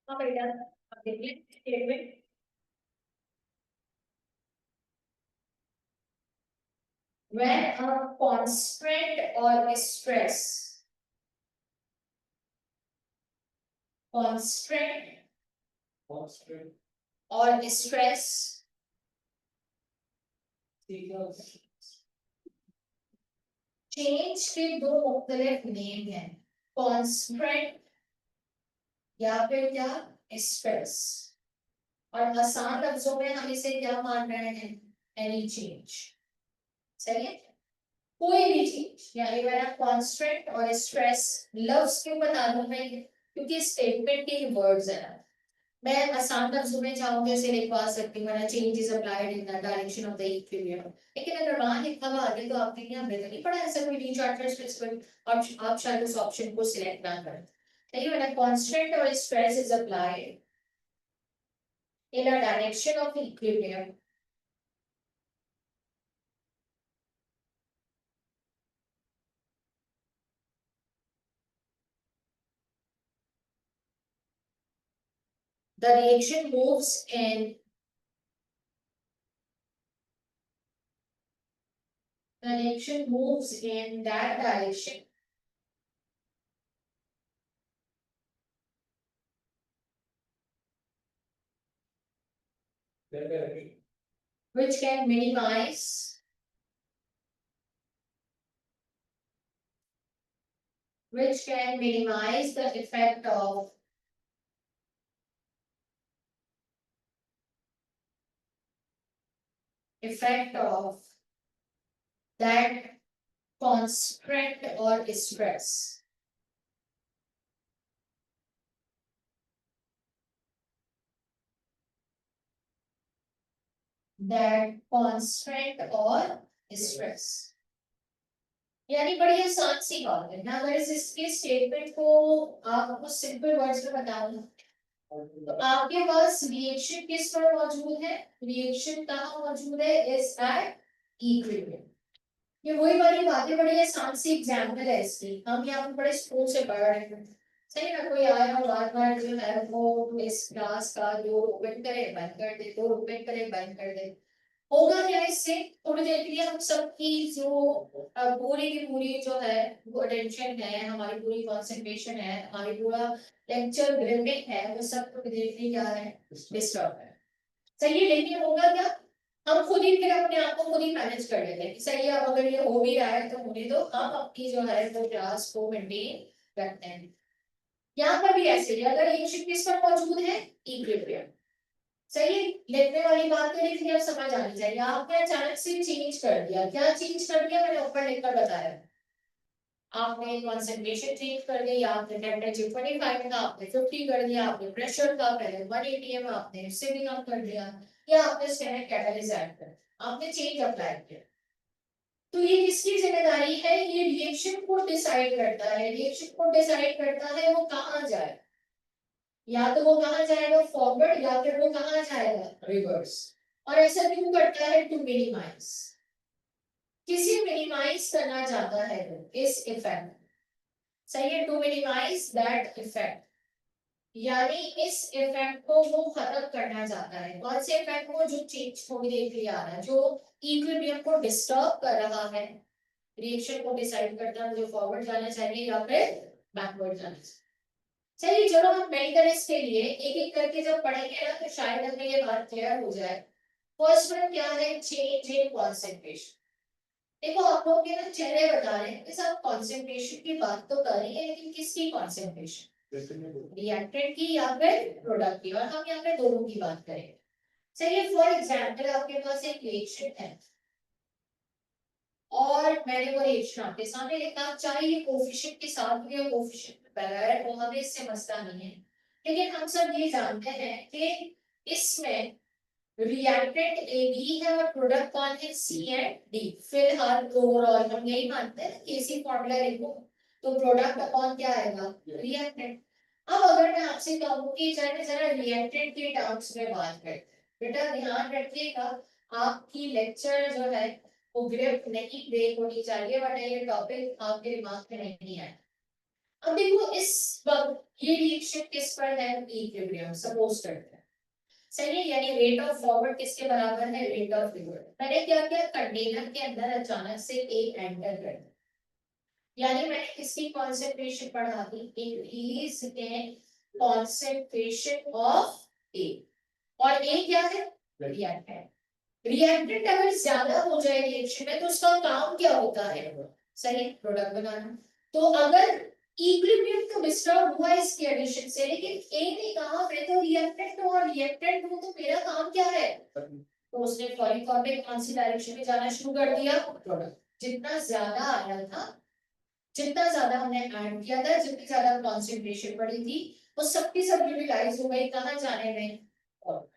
हाँ बेटा, अब देखिए statement. When a constant or stress, constant constant or stress change के दो मुख्तलिफ नेम हैं, कॉन्स्टेंट या फिर क्या, स्ट्रेस। और आसान लफ्जों में हम इसे क्या मान रहे हैं, एनी चेंज। सही है, कोई भी चीज, यानी मेरा कांस्टेंट और स्ट्रेस लफ्ज क्यों बता दूं मैं, क्योंकि स्टेटमेंट के वर्ड्स है ना। मैं आसान लफ्जों में चाहूँ तो इसे लिखवा सकती हूँ, मेरा change is applied in the direction of the equilibrium. लेकिन अगर वहां लिखा हुआ आगे तो आपने यहाँ बेहतर नहीं पढ़ा, ऐसा कोई रीच आर्टर और आप शायद उस ऑप्शन को सिलेक्ट ना करें। सही है ना, कांस्टेंट और stress is applied in a direction of equilibrium. The reaction moves in the reaction moves in that direction which can minimize the effect of that constant or stress. That constant or stress. यानी बड़ी आसान सी बात है ना, अगर इसके statement को आपको सिंपल वर्ड्स में बताऊं तो आपके पास रिएक्शन किस पर मौजूद है, रिएक्शन कहाँ मौजूद है, इज एट इक्विलिब्रियम। ये वही वाली बातें, बड़ी आसान सी एग्जांपल है इसकी, हम यहाँ पे बड़े स्कूल से पढ़ रहे हैं। सही ना, कोई आया और बार जो है वो इस क्लास का जो ओपन करे बंद कर दे, तो ओपन करे बंद कर दे, होगा क्या इससे, थोड़ी देर के लिए हम सबकी जो पूरी की पूरी जो है वो अटेंशन है, हमारी पूरी कंसंट्रेशन है, हमारी पूरा लेक्चर ग्रिपिंग है, वो सब थोड़ी देर के लिए क्या है, डिस्टर्ब है। सही है, लेकिन होगा क्या, हम खुद ही फिर अपने आप को खुद ही मैनेज कर लेते हैं कि सही है, अब अगर ये हो भी रहा है तो होने दो, हम अपनी जो है वो क्लास को मेंटेन रखते हैं। यहाँ पर भी ऐसे ही, अगर ये शिफ्ट किस पर मौजूद है, इक्विलिब्रियम। सही है, लिखने वाली बात तो लिखनी अब समझ आनी चाहिए। आपने अचानक से चेंज कर दिया, क्या चेंज कर दिया, मैंने ऊपर लिखकर बताया। आपने कंसंट्रेशन चेंज कर दी, आपने टेम्परेचर 25 था आपने 50 कर दिया, आपने प्रेशर था पहले 180 में आपने इससे भी कम कर दिया, या आपने स्टेरिक कैटलिस्ट ऐड कर, आपने चेंज अप्लाई किया। तो ये किसकी जिम्मेदारी है, ये रिएक्शन को डिसाइड करता है, रिएक्शन को डिसाइड करता है वो कहाँ जाए, या तो वो कहाँ जाएगा फॉरवर्ड, या फिर वो कहाँ जाएगा रिवर्स। और ऐसा क्यों करता है, टू मिनिमाइज, किसे मिनिमाइज करना चाहता है वो, इस इफेक्ट। सही है, टू मिनिमाइज दैट इफेक्ट, यानी इस इफेक्ट को वो खत्म करना चाहता है। कौन से इफेक्ट को, जो चेंज थोड़ी देर के लिए आ रहा है, जो इक्विलिब्रियम को डिस्टर्ब कर रहा है, रिएक्शन को डिसाइड करता है मुझे फॉरवर्ड जाना चाहिए या फिर बैकवर्ड जाना चाहिए। चलिए चलो हम मेडिकल के लिए एक एक करके जब पढ़ेंगे ना तो शायद हमें ये बात क्लियर हो जाए। फर्स्ट वन क्या है, चेंज इन कॉन्सेंट्रेशन। देखो आप लोग के ना चेहरे बता रहे हैं कि सब कॉन्सेंट्रेशन की बात तो कर रही है, लेकिन किसकी कॉन्सेंट्रेशन, रिएक्टेंट की या फिर प्रोडक्ट की, और हम यहाँ पे दोनों की बात करेंगे। चलिए फॉर एग्जाम्पल आपके पास एक रिएक्शन है और मैंने वो रिएक्शन आपके सामने लिखा, चाहे ये कोफिशिएंट के साथ भी या कोफिशिएंट बगैर हो, हमें इससे मसला नहीं है। लेकिन हम सब ये जानते हैं कि इसमें रिएक्टेंट ए बी है और प्रोडक्ट कौन है, सी एंड डी। फिलहाल ओवरऑल हम यही मानते हैं कि इसी फॉर्मूला लिखो तो प्रोडक्ट अपॉन क्या आएगा, रिएक्टेंट। अब अगर मैं आपसे कहूँ कि चलिए जरा रिएक्टेंट के टर्म्स में बात करते हैं, बेटा ध्यान रखिएगा, आपकी लेक्चर जो है वो ग्रिप नहीं ब्रेक होनी चाहिए, वरना ये टॉपिक आपके दिमाग में नहीं है। अब देखो इस वक्त ये रिएक्शन किस पर है, इक्विलिब्रियम सपोज करते हैं, सही है, यानी रेट ऑफ फॉरवर्ड किसके बराबर है, रेट ऑफ रिवर्स। मैंने क्या किया, कंटेनर के अंदर अचानक से ए एंटर कर दिया, यानी मैंने किसकी कॉन्सेंट्रेशन बढ़ा दी, increase in concentration of A, और ए क्या है, रिएक्टेंट। रिएक्टेंट अगर ज्यादा हो जाए रिएक्शन में तो उसका काम क्या होता है, सही, प्रोडक्ट बनाना। तो अगर इक्विलिब्रियम तो डिस्टर्ब हुआ इसके एडिशन से, लेकिन ए ने कहा मैं तो रिएक्टेंट हूं और रिएक्टेंट हूं तो मेरा काम क्या है, तो उसने पॉलीकॉर्बिक कौन सी डायरेक्शन में जाना शुरू कर दिया, प्रोडक्ट। जितना ज्यादा आया था, जितना ज्यादा हमने ऐड किया था, जितनी ज्यादा कॉन्सेंट्रेशन बढ़ी थी, वो सबकी सब यूटिलाइज हो गई कहाँ जाने में, और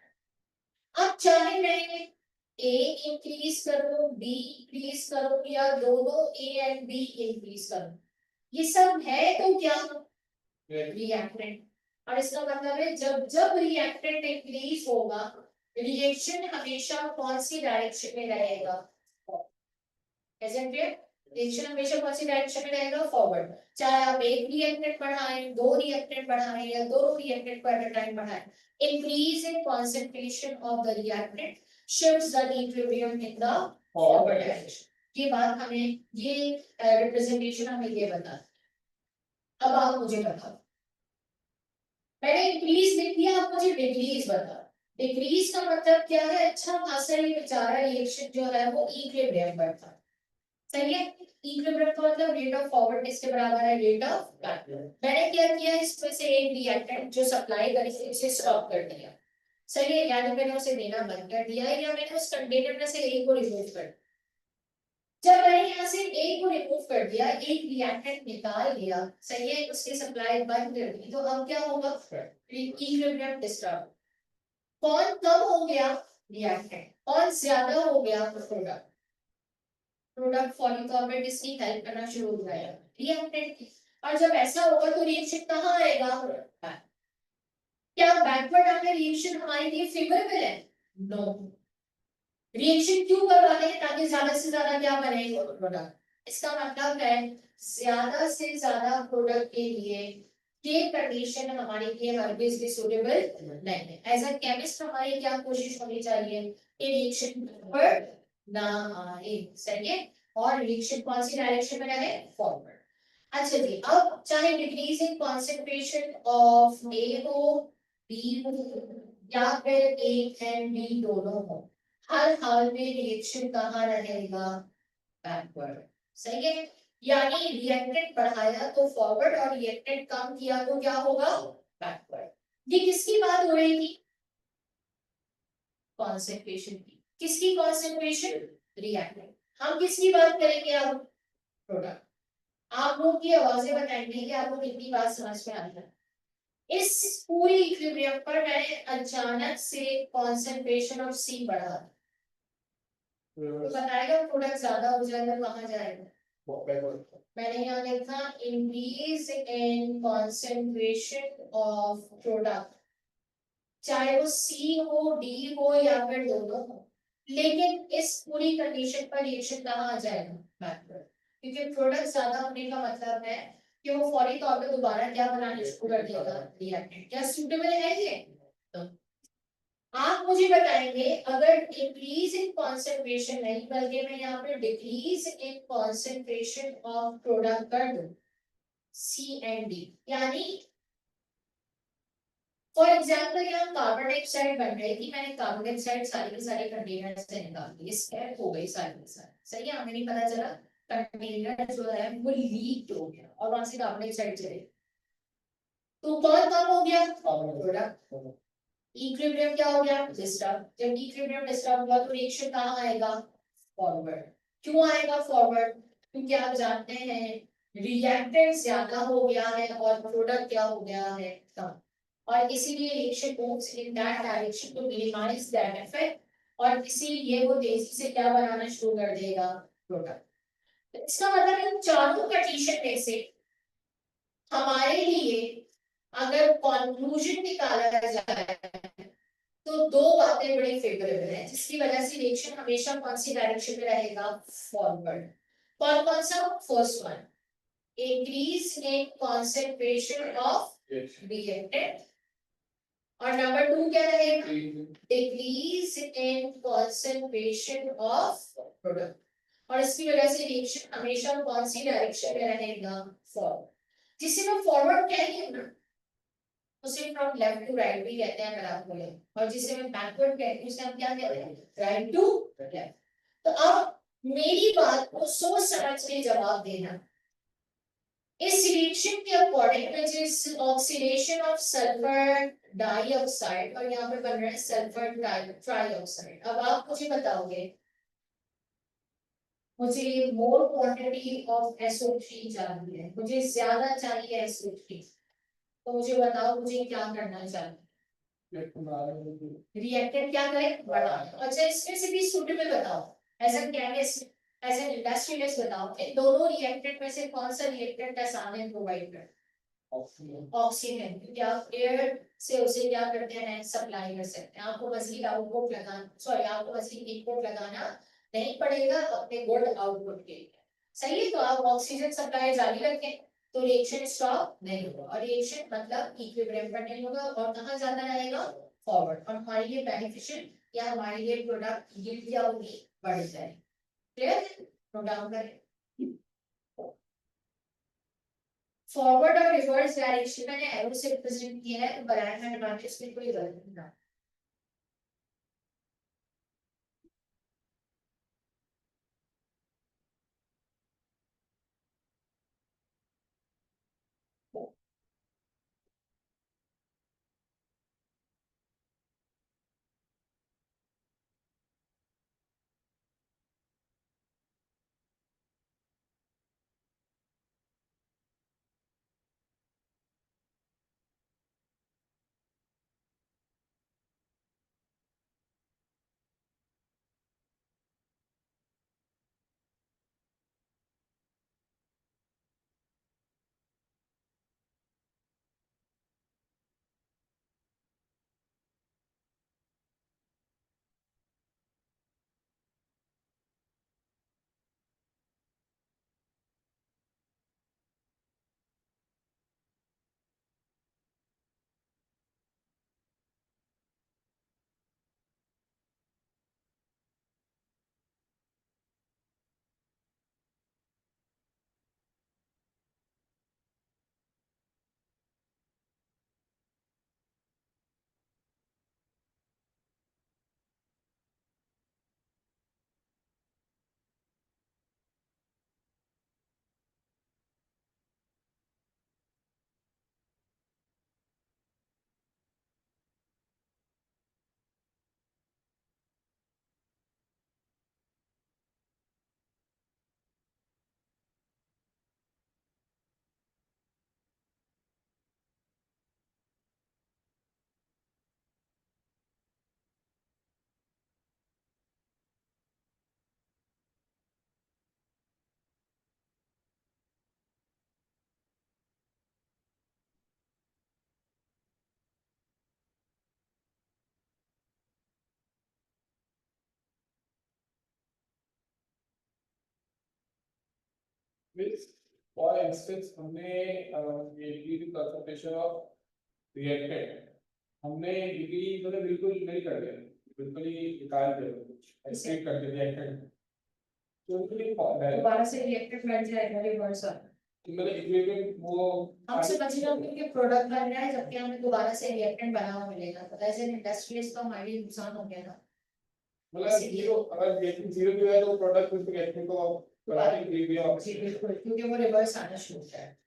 अब चाहे मैं ए इंक्रीज करूं, बी इंक्रीज करूं, या दोनों ए एंड बी इंक्रीज करूं, ये सब है तो क्या, रिएक्टेंट। और इसका मतलब है जब जब रिएक्टेंट इंक्रीज होगा, रिएक्शन हमेशा कौन सी डायरेक्शन में रहेगा, रिएक्शन हमेशा कौन सी डायरेक्शन में रहेगा, फॉरवर्ड। चाहे आप एक रिएक्टेंट बढ़ाएं, दो रिएक्टेंट बढ़ाएं, या दो रिएक्टेंट पर टाइम बढ़ाएं, increase in concentration of the reactant shifts the equilibrium in the forward direction। ये बात हमें, ये रिप्रेजेंटेशन हमें ये बता। अब आप मुझे बताओ, मैंने इंक्रीज लिख दिया, आप मुझे डिक्रीज बता। डिक्रीज का मतलब क्या है, अच्छा खासा ये बेचारा रिएक्शन जो है वो इक्विलिब्रियम पर था, सही है। इक्विलिब्रियम का मतलब रेट ऑफ फॉरवर्ड किसके बराबर है, रेट ऑफ बैकवर्ड। मैंने क्या किया, इसमें से एक रिएक्टेंट जो सप्लाई करी थी उसे स्टॉप कर दिया, सही है, यानी मैंने उसे देना बंद कर दिया, या मैंने उस कंटेनर में से एक को रिमूव कर दिया। जब मैंने यहाँ से एक को रिमूव कर दिया, एक रिएक्टेंट निकाल दिया, सही है, उसकी सप्लाई बंद कर दी, तो अब क्या होगा, इक्विलिब्रियम डिस्टर्ब। कौन कम हो गया, रिएक्टेंट, और ज्यादा हो गया प्रोडक्ट। प्रोडक्ट पॉलीकॉर्बोनेट इसकी हेल्प करना शुरू हो जाएगा रिएक्टेंट की। और जब ऐसा होगा तो रिएक्शन कहाँ आएगा, क्या बैकवर्ड आकर रिएक्शन हमारे लिए फेवरेबल है, नो। रिएक्शन क्यों करवाते हैं, ताकि ज्यादा से ज्यादा क्या बने प्रोडक्ट। इसका मतलब है ज्यादा से ज्यादा प्रोडक्ट के लिए ये कंडीशन हमारे लिए हरगिज भी सूटेबल नहीं है। एज अ केमिस्ट हमारी क्या कोशिश होनी चाहिए कि रिएक्शन पर ना आए, सही है, और रिएक्शन कौन सी डायरेक्शन में रहे, फॉरवर्ड। अच्छा जी, अब चाहे डिक्रीज इन कॉन्सेंट्रेशन ऑफ ए हो, बी हो, या फिर ए एंड बी दोनों हो, हर हाल में रिएक्शन कहाँ रहेगा, बैकवर्ड, सही है। यानी रिएक्टेंट बढ़ाया तो फॉरवर्ड, और रिएक्टेंट कम किया तो क्या होगा, बैकवर्ड। ये किसकी बात हो रही थी, कॉन्सेंट्रेशन की। किसकी कॉन्सेंट्रेशन, रिएक्टेंट। हम किसकी बात करेंगे अब, प्रोडक्ट। आप लोग की आवाजें बताएंगे कि आपको कितनी बात समझ में आ रही है। इस पूरी इक्विलिब्रियम पर मैंने अचानक से कॉन्सेंट्रेशन ऑफ सी बढ़ा, तो बताएगा प्रोडक्ट ज्यादा हो जाएगा तो कहाँ जाएगा, मैंने यहाँ लिखा increase in concentration of product, चाहे वो सी हो, डी हो, या फिर दोनों हो, लेकिन इस पूरी कंडीशन पर रिएक्शन कहाँ आ जाएगा, बैकवर्ड। क्योंकि प्रोडक्ट ज्यादा होने का मतलब है कि वो फौरी तौर पे दोबारा क्या बनाने शुरू कर देगा, रिएक्टेंट। क्या सूटेबल है ये, तो आप मुझे बताएंगे अगर इंक्रीज इन कॉन्सेंट्रेशन नहीं बल्कि मैं यहाँ पे decrease in concentration of product कर दूं, सी एंड डी, यानी फॉर एग्जांपल यहाँ कार्बन डाइऑक्साइड बन रही थी, मैंने कार्बन डाइऑक्साइड सारी की सारी कंटेनर से निकाल दी, स्क्रैप हो गई सारी की सारी, सही है, हमें नहीं पता चला कंटेनर जो है वो लीक हो गया और वहां से कार्बन डाइऑक्साइड चले, तो कौन कम हो गया, प्रोडक्ट। इक्विलिब्रियम क्या हो गया, डिस्टर्ब। जब इक्विलिब्रियम डिस्टर्ब हुआ तो रिएक्शन कहाँ आएगा, फॉरवर्ड। क्यों आएगा फॉरवर्ड, क्योंकि आप जानते हैं रिएक्टेंट ज्यादा हो गया है और प्रोडक्ट क्या हो गया है, कम, और इसीलिए reaction moves in that direction to minimise that effect, और इसीलिए वो तेजी से क्या बनाना शुरू कर देगा, प्रोडक्ट। इसका मतलब इन चारों कंडीशन में से हमारे लिए अगर कंक्लूजन निकाला जाए तो दो बातें बड़ी फेवरेबल है, जिसकी वजह से रिएक्शन हमेशा कौन सी डायरेक्शन में रहेगा, फॉरवर्ड। कौन कौन सा, first one, increase in concentration of Yes. reactant और नंबर 2 क्या रहेगा decrease in concentration of product और इसकी वजह से रिएक्शन हमेशा कौन सी डायरेक्शन में रहेगा फॉरवर्ड जिसे हम फॉरवर्ड कहेंगे ना उसे फ्रॉम लेफ्ट टू राइट भी कहते हैं अगर आप बोले और जिसे हम बैकवर्ड कहते हैं उसे हम क्या कहते हैं राइट टू लेफ्ट तो अब मेरी बात को सोच समझ के जवाब देना इस रिएक्शन के according which is oxidation of sulphur dioxide और यहाँ पे बन रहा है सल्फर ट्राइऑक्साइड अब आप मुझे बताओगे मुझे मोर क्वांटिटी ऑफ SO3 चाहिए मुझे ज्यादा चाहिए SO3 तो मुझे बताओ मुझे क्या करना चाहिए रिएक्टेंट क्या करें बढ़ा अच्छा इसमें से भी सूटेबल बताओ as a chemist as an industrialist बताओ इन दोनों रिएक्टेंट में से कौन सा रिएक्टेंट आसान है प्रोवाइड कर ऑक्सीजन क्योंकि आप एयर से उसे क्या करते हैं सप्लाई कर सकते हैं आपको मजीद आउटपुट लगाना सॉरी आपको मजीद इनपुट लगाना नहीं पड़ेगा अपने गुड आउटपुट के लिए सही है तो आप ऑक्सीजन सप्लाई जारी रखें तो रिएक्शन स्टॉप नहीं होगा और रिएक्शन मतलब इक्विलिब्रियम पर नहीं होगा और कहाँ जाता रहेगा फॉरवर्ड और हमारे लिए बेनिफिशियल या हमारे लिए प्रोडक्ट यील्ड क्या होगी बढ़ जाए क्लियर नोट डाउन करें फॉरवर्ड और रिवर्स डायरेक्शन मैंने एरो से रिप्रेजेंट किया है तो बनाया है एडवांटेज में कोई गलत नहीं है For instance, हमने डिग्री कंसंट्रेशन ऑफ रिएक्टेंट हमने डिग्री मतलब बिल्कुल नहीं कर दिया बिल्कुल ही निकाल दिया ऐसे ही कर दिया रिएक्टेंट तो बिल्कुल दोबारा से रिएक्टेंट बन जाएगा रिवर्स मतलब इक्विलिब्रियम वो हम समझ रहे हैं कि प्रोडक्ट बन रहा है जबकि हमें दोबारा से रिएक्टेंट बना हुआ मिलेगा तो एज एन इंडस्ट्रियलिस्ट तो हमारे लिए नुकसान हो गया ना मतलब जीरो अगर रिएक्टेंट जीरो भी है तो प्रोडक्ट में रिएक्टेंट को बढ़ा के इक्विलिब्रियम जी बिल्कुल क्योंकि वो रिवर्स आना शुरू होता है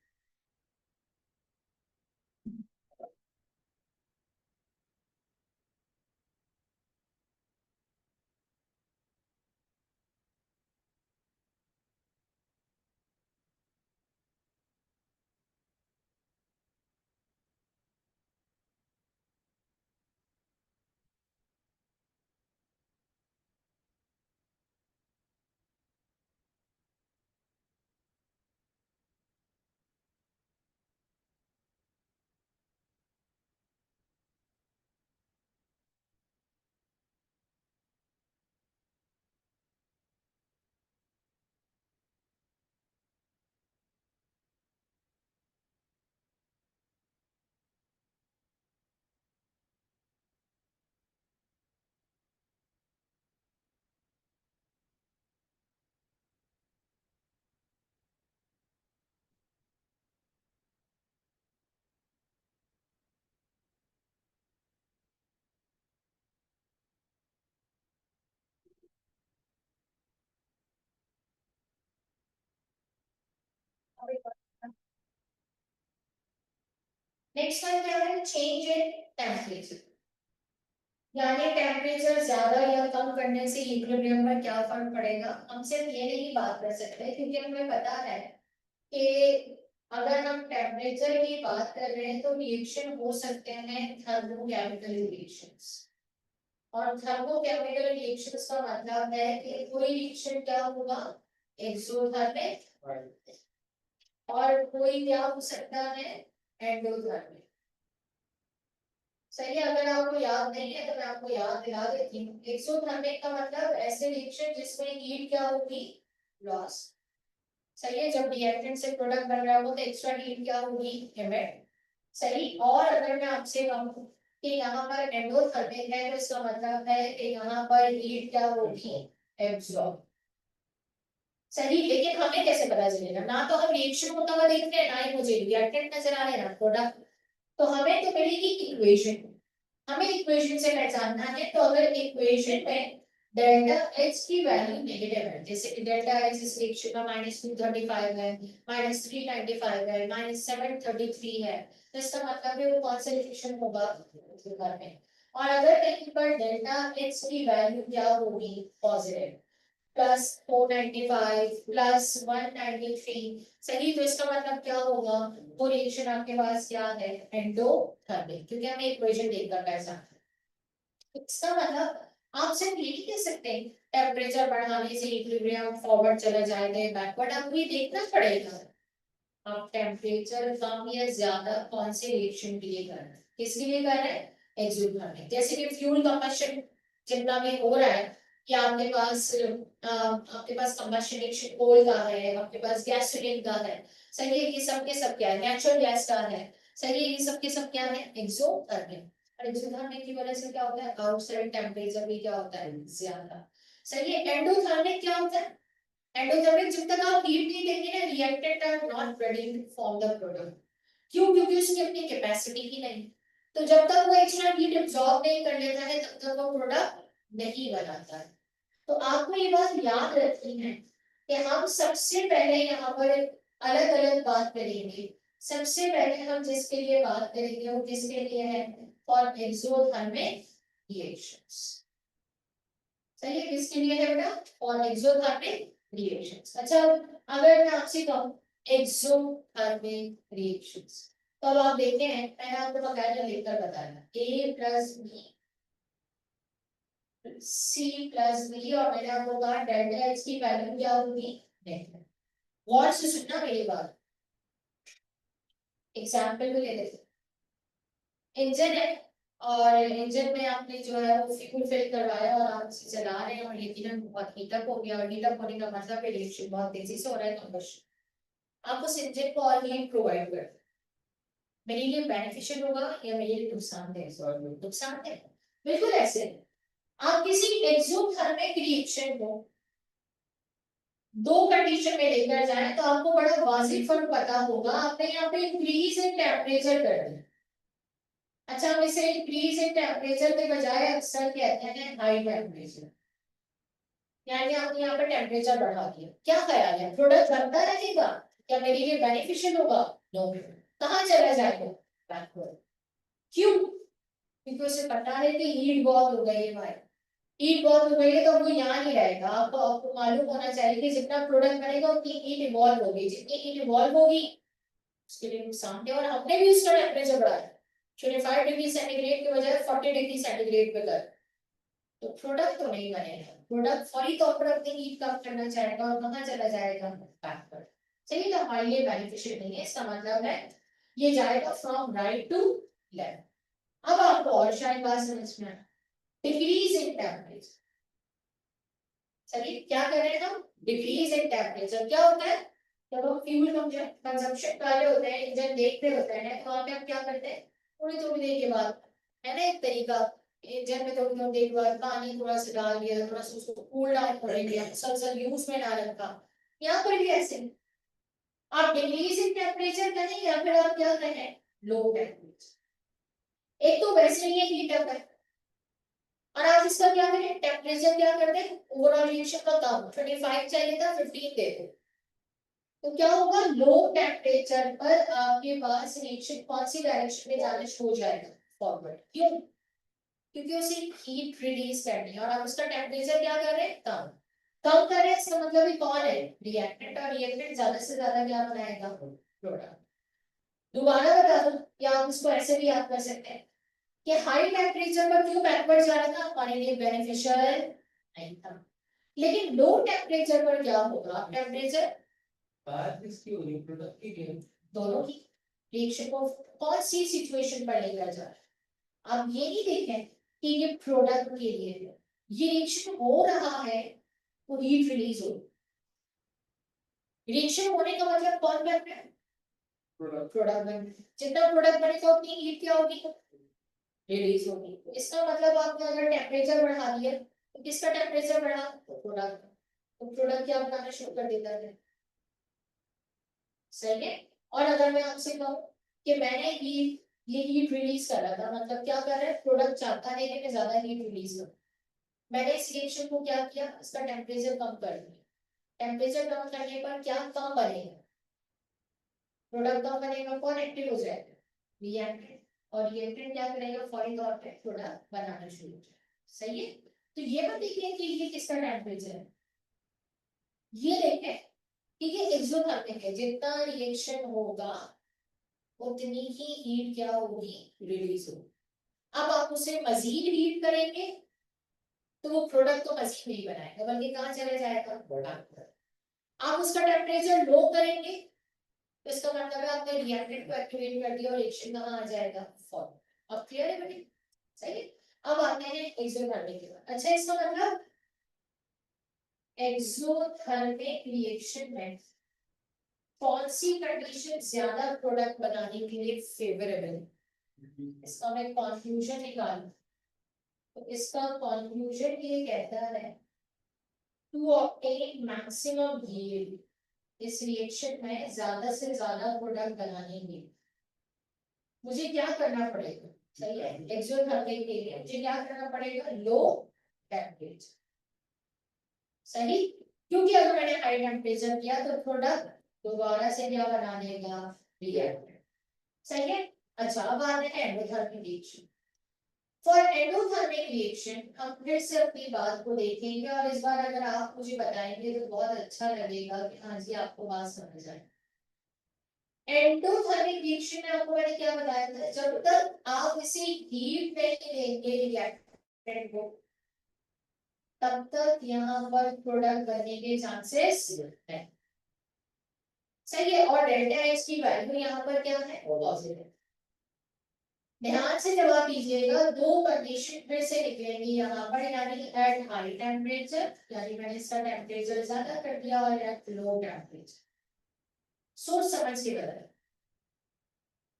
नेक्स्ट वन क्या है, चेंज इन टेम्परेचर, यानी टेम्परेचर ज्यादा या कम करने से इक्विलिब्रियम पर क्या फर्क पड़ेगा। हम सिर्फ ये नहीं बात कर सकते क्योंकि हमें पता है कि अगर हम टेम्परेचर की बात कर रहे हैं तो रिएक्शन हो सकते हैं थर्मोकेमिकल रिएक्शंस, और थर्मोकेमिकल रिएक्शंस का मतलब है कि कोई रिएक्शन क्या होगा, एक्सोथर्मिक, और कोई क्या हो सकता है, एंडोथर्मिक। सही है, अगर आपको याद नहीं है तो मैं आपको याद दिला देती हूँ। एक्सोथर्मिक का मतलब ऐसे रिएक्शन जिसमें हीट क्या होगी, लॉस। सही है, जब रिएक्टेंट से प्रोडक्ट बन रहा हो तो एक्स्ट्रा हीट क्या होगी, एमिट। सही, और अगर मैं आपसे कहूँ कि यहाँ पर एंडोथर्मिक है तो इसका मतलब है कि यहाँ पर हीट क्या होगी, एब्सॉर्ब। सही, लेकिन हमें कैसे पता चलेगा, ना तो हम रिएक्शन होता हुआ देख रहे हैं, ना ही मुझे रिएक्टेंट नजर आ रहे हैं, ना प्रोडक्ट। तो हमें तो मिलेगी इक्वेशन, हमें इक्वेशन से पहचानना है। तो अगर इक्वेशन में डेल्टा एच की वैल्यू नेगेटिव है, जैसे डेल्टा एच इस रिएक्शन का -235 है, -395 है, -733 है, तो इसका मतलब है वो कौन सा रिएक्शन होगा, घर में। और अगर कहीं पर डेल्टा एच की वैल्यू क्या होगी, पॉजिटिव, +495 +193, सही, तो इसका मतलब क्या होगा, वो रिएक्शन आपके पास क्या है, एंडोथर्मिक, क्योंकि हमें इक्वेशन देखकर पहचान। इसका मतलब आप सिर्फ ये नहीं कह सकते टेम्परेचर बढ़ाने से इक्विलिब्रियम फॉरवर्ड चला जाएगा, बैकवर्ड, आपको ये देखना पड़ेगा आप टेम्परेचर कम या ज्यादा कौन से रिएक्शन के लिए कर रहे हैं, किसके लिए कर रहे हैं, एक्सोथर्मिक। जैसे कि फ्यूल कंबशन जितना भी हो रहा है कि आपके पास कंबशन रिएक्शन कोल का है, आपके पास गैसोलीन का है, सही है, ये सब के सब क्या है, नेचुरल गैस का है, सही है, ये सब के सब क्या है, एक्सोथर्मिक। और एक्सोथर्मिक की वजह से क्या होता है, आउटसाइड टेम्परेचर भी क्या होता है, ज्यादा। सही है, एंडोथर्मिक क्या होता है, एंडोथर्मिक जब तक आप हीट नहीं देंगे ना, reactant are not ready to form the product. क्यों, क्योंकि उसकी अपनी कैपेसिटी ही नहीं। तो जब तक वो एक्स्ट्रा हीट एब्जॉर्ब नहीं कर लेता है तब तक वो प्रोडक्ट नहीं बनाता है। तो आपको ये बात याद रखनी है कि हम सबसे पहले यहाँ पर अलग अलग बात करेंगे। सबसे पहले हम जिसके लिए बात करेंगे वो किसके लिए है, फॉर एक्सोथर्मिक रिएक्शंस। सही है, किसके लिए है बेटा, फॉर एक्सोथर्मिक रिएक्शंस। अच्छा, अगर मैं आपसे कहूँ एक्सोथर्मिक रिएक्शंस, तो अब आप देखते हैं, मैंने आपको बकायदा लिखकर बताया A + B C + B, और मैंने आपको कहा डेल्टा H की वैल्यू क्या होगी, नेगेटिव। गौर से सुनना मेरी बात, एग्जाम्पल भी ले लेते हैं। इंजन है, और इंजन में आपने जो है वो फ्यूल फिल करवाया और आप उसे चला रहे हैं, और यकीनन बहुत हीटअप हो गया, और हीटअप होने का मतलब है रिएक्शन बहुत तेजी से हो रहा है, कंबशन। आप उस इंजन को और हीट प्रोवाइड कर, मेरे लिए बेनिफिशियल होगा या मेरे लिए नुकसानदेह, नुकसानदेह, बिल्कुल ऐसे। आप किसी एक्सोथर्मिक रिएक्शन को दो कंडीशन में लेकर जाएं तो आपको बड़ा वाजिब फर्क पता होगा। आपने यहाँ पे इंक्रीज इन टेम्परेचर कर दिया, अच्छा, हम इसे इंक्रीज इन टेम्परेचर के बजाय अक्सर कहते हैं हाई टेम्परेचर, यानी आपने यहाँ पर टेम्परेचर बढ़ा दिया। क्या ख्याल है, प्रोडक्ट बनता रहेगा, क्या मेरे लिए बेनिफिशियल होगा, नो। कहाँ चला जाएगा, बैकवर्ड। क्यों, क्योंकि उसे पता है कि हीट बहुत हो गई है भाई, हीट बहुत हो गई है तो वो यहाँ नहीं रहेगा। आपको आपको मालूम होना चाहिए कि जितना प्रोडक्ट बनेगा उतनी हीट इवॉल्व होगी, जितनी हीट इवॉल्व होगी उसके लिए नुकसान है। और हमने भी उसका टेम्परेचर बढ़ाया, 25 डिग्री सेंटीग्रेड के बजाय 40 डिग्री सेंटीग्रेड पे कर, तो प्रोडक्ट तो नहीं बनेगा। प्रोडक्ट फौरी तौर पर अपनी हीट कम करना चाहेगा और कहाँ चला जाएगा, बैकवर्ड। चलिए, तो हमारे लिए बेनिफिशियल नहीं है, इसका मतलब है ये जाएगा फ्रॉम राइट टू लेफ्ट। अब आपको और शायद बात समझ में आए, डिक्रीज इन टेम्परेचर। चलिए, क्या कर रहे हैं हम, डिक्रीज इन टेम्परेचर। क्या होता है, जब हम फ्यूल कंजम्पशन कर रहे होते हैं, इंजन देख रहे होते हैं, तो वहां पे हम क्या करते हैं, थोड़ी थोड़ी देर के बाद, है ना एक तरीका, इंजन में थोड़ी थोड़ी देर के बाद पानी थोड़ा सा डाल दिया, थोड़ा सा उसको कूल डाउन कर दिया, मुसलसल यूज में ना रखा। यहाँ पर भी ऐसे आप डिक्रीज इन टेम्परेचर करें या फिर आप क्या करें, लो टेम्परेचर। एक तो वैसे ही हीट अप है, और आप इसका क्या करें, टेम्परेचर क्या कर दें, ओवरऑल रिएक्शन का कम 25 चाहिए था 15 दे दो। तो क्या होगा, लो टेम्परेचर पर आपके पास रिएक्शन कौन सी डायरेक्शन में जाना शुरू हो जाएगा, फॉरवर्ड। क्यों? क्योंकि उसे हीट रिलीज करनी है और आप उसका टेम्परेचर क्या कर रहे हैं, कम कम कर रहे हैं। इसका मतलब ये कौन है, रिएक्टेंट, और रिएक्टेंट ज्यादा से ज्यादा क्या बनाएगा, प्रोडक्ट। दोबारा बता दूं, या आप उसको ऐसे भी याद कर सकते हैं कि हाई टेम्परेचर पर क्यों बैकवर्ड जा रहा था, हमारे लिए बेनिफिशियल नहीं था। लेकिन लो टेम्परेचर पर क्या होगा, टेम्परेचर बात किसकी हो रही है, प्रोडक्ट की क्या? दोनों की रिएक्शन को कौन सी सिचुएशन पर लेकर जा रहा है। आप ये नहीं देखें कि ये प्रोडक्ट के लिए है, ये रिएक्शन हो रहा है तो हीट रिलीज हो। रिएक्शन होने का मतलब कौन बन रहा है, प्रोडक्ट। प्रोडक्ट बन रहा है। जितना प्रोडक्ट बनेगा उतनी हीट क्या होगी, रिलीज होगी। इसका मतलब आपने अगर टेम्परेचर बढ़ा दिया तो किसका टेम्परेचर बढ़ा, तो प्रोडक्ट, तो प्रोडक्ट क्या बनाना शुरू कर देता है। सही है। और अगर मैं आपसे कहूँ कि मैंने ये हीट रिलीज कर रहा था, मतलब क्या कर रहा है, प्रोडक्ट चाहता है कि मैं ज्यादा हीट रिलीज करूँ। मैंने इस रिएक्शन को क्या किया, इसका टेम्परेचर कम कर दिया। टेम्परेचर कम करने पर क्या कम बनेगा, प्रोडक्ट कम बनेगा, कौन एक्टिव हो जाएगा, रिएक्टेंट। और रिएक्टेंट क्या करेगा, फौरी तौर पे प्रोडक्ट बनाना शुरू हो जाएगा। सही है। तो ये मत देखिए कि ये किसका टेम्परेचर है, ये देखें कि ये एक्सोथर्मिक है। जितना रिएक्शन होगा उतनी ही हीट क्या होगी, रिलीज होगी। अब आप उसे मजीद हीट करेंगे तो वो प्रोडक्ट तो मजीद नहीं बनाएगा, बल्कि कहाँ चले जाएगा, प्रोडक्ट। आप उसका टेम्परेचर लो करेंगे तो इसका मतलब है आपने रिएक्टेंट को एक्टिवेट कर दिया और रिएक्शन कहाँ आ जाएगा, फॉर्म। अब क्लियर है बेटे, सही है। अब आते हैं एक्सोथर्मिक के बाद। अच्छा, इसका मतलब एक्सोथर्मिक रिएक्शन में कौन सी कंडीशन ज्यादा प्रोडक्ट बनाने के लिए फेवरेबल है, इसका मैं कंक्लूजन निकालूं तो इसका कंक्लूजन ये कहता है टू ऑब्टेन मैक्सिमम यील्ड, इस रिएक्शन में ज्यादा से ज्यादा प्रोडक्ट बनाने के लिए मुझे क्या करना पड़ेगा, सही है, एक्सोथर्मिक के लिए मुझे क्या करना पड़ेगा, लो टेम्परेचर। सही। क्योंकि अगर मैंने हाई टेम्परेचर किया तो प्रोडक्ट दोबारा से क्या बना देगा, रिएक्टेंट। सही है। अच्छा, अब आते हैं endothermic reaction. For endothermic reaction हम फिर से अपनी बात को देखेंगे और इस बार अगर आप मुझे बताएंगे तो बहुत अच्छा लगेगा कि हाँ जी आपको बात समझ आए। एंडोथर्मिक रिएक्शन में आपको मैंने क्या बताया था, जब तक आप इसे हीट नहीं देंगे रिएक्टेंट को तब तक यहाँ पर प्रोडक्ट बनने के चांसेस है। सही है। और डेल्टा एच की वैल्यू यहाँ पर क्या है, पॉजिटिव। ध्यान से जवाब दीजिएगा, दो कंडीशन फिर से निकलेंगी यहाँ पर, यानी एट हाई टेम्परेचर, यानी मैंने इसका टेम्परेचर ज्यादा कर दिया, और एट लो टेम्परेचर। सोच समझ के बदल।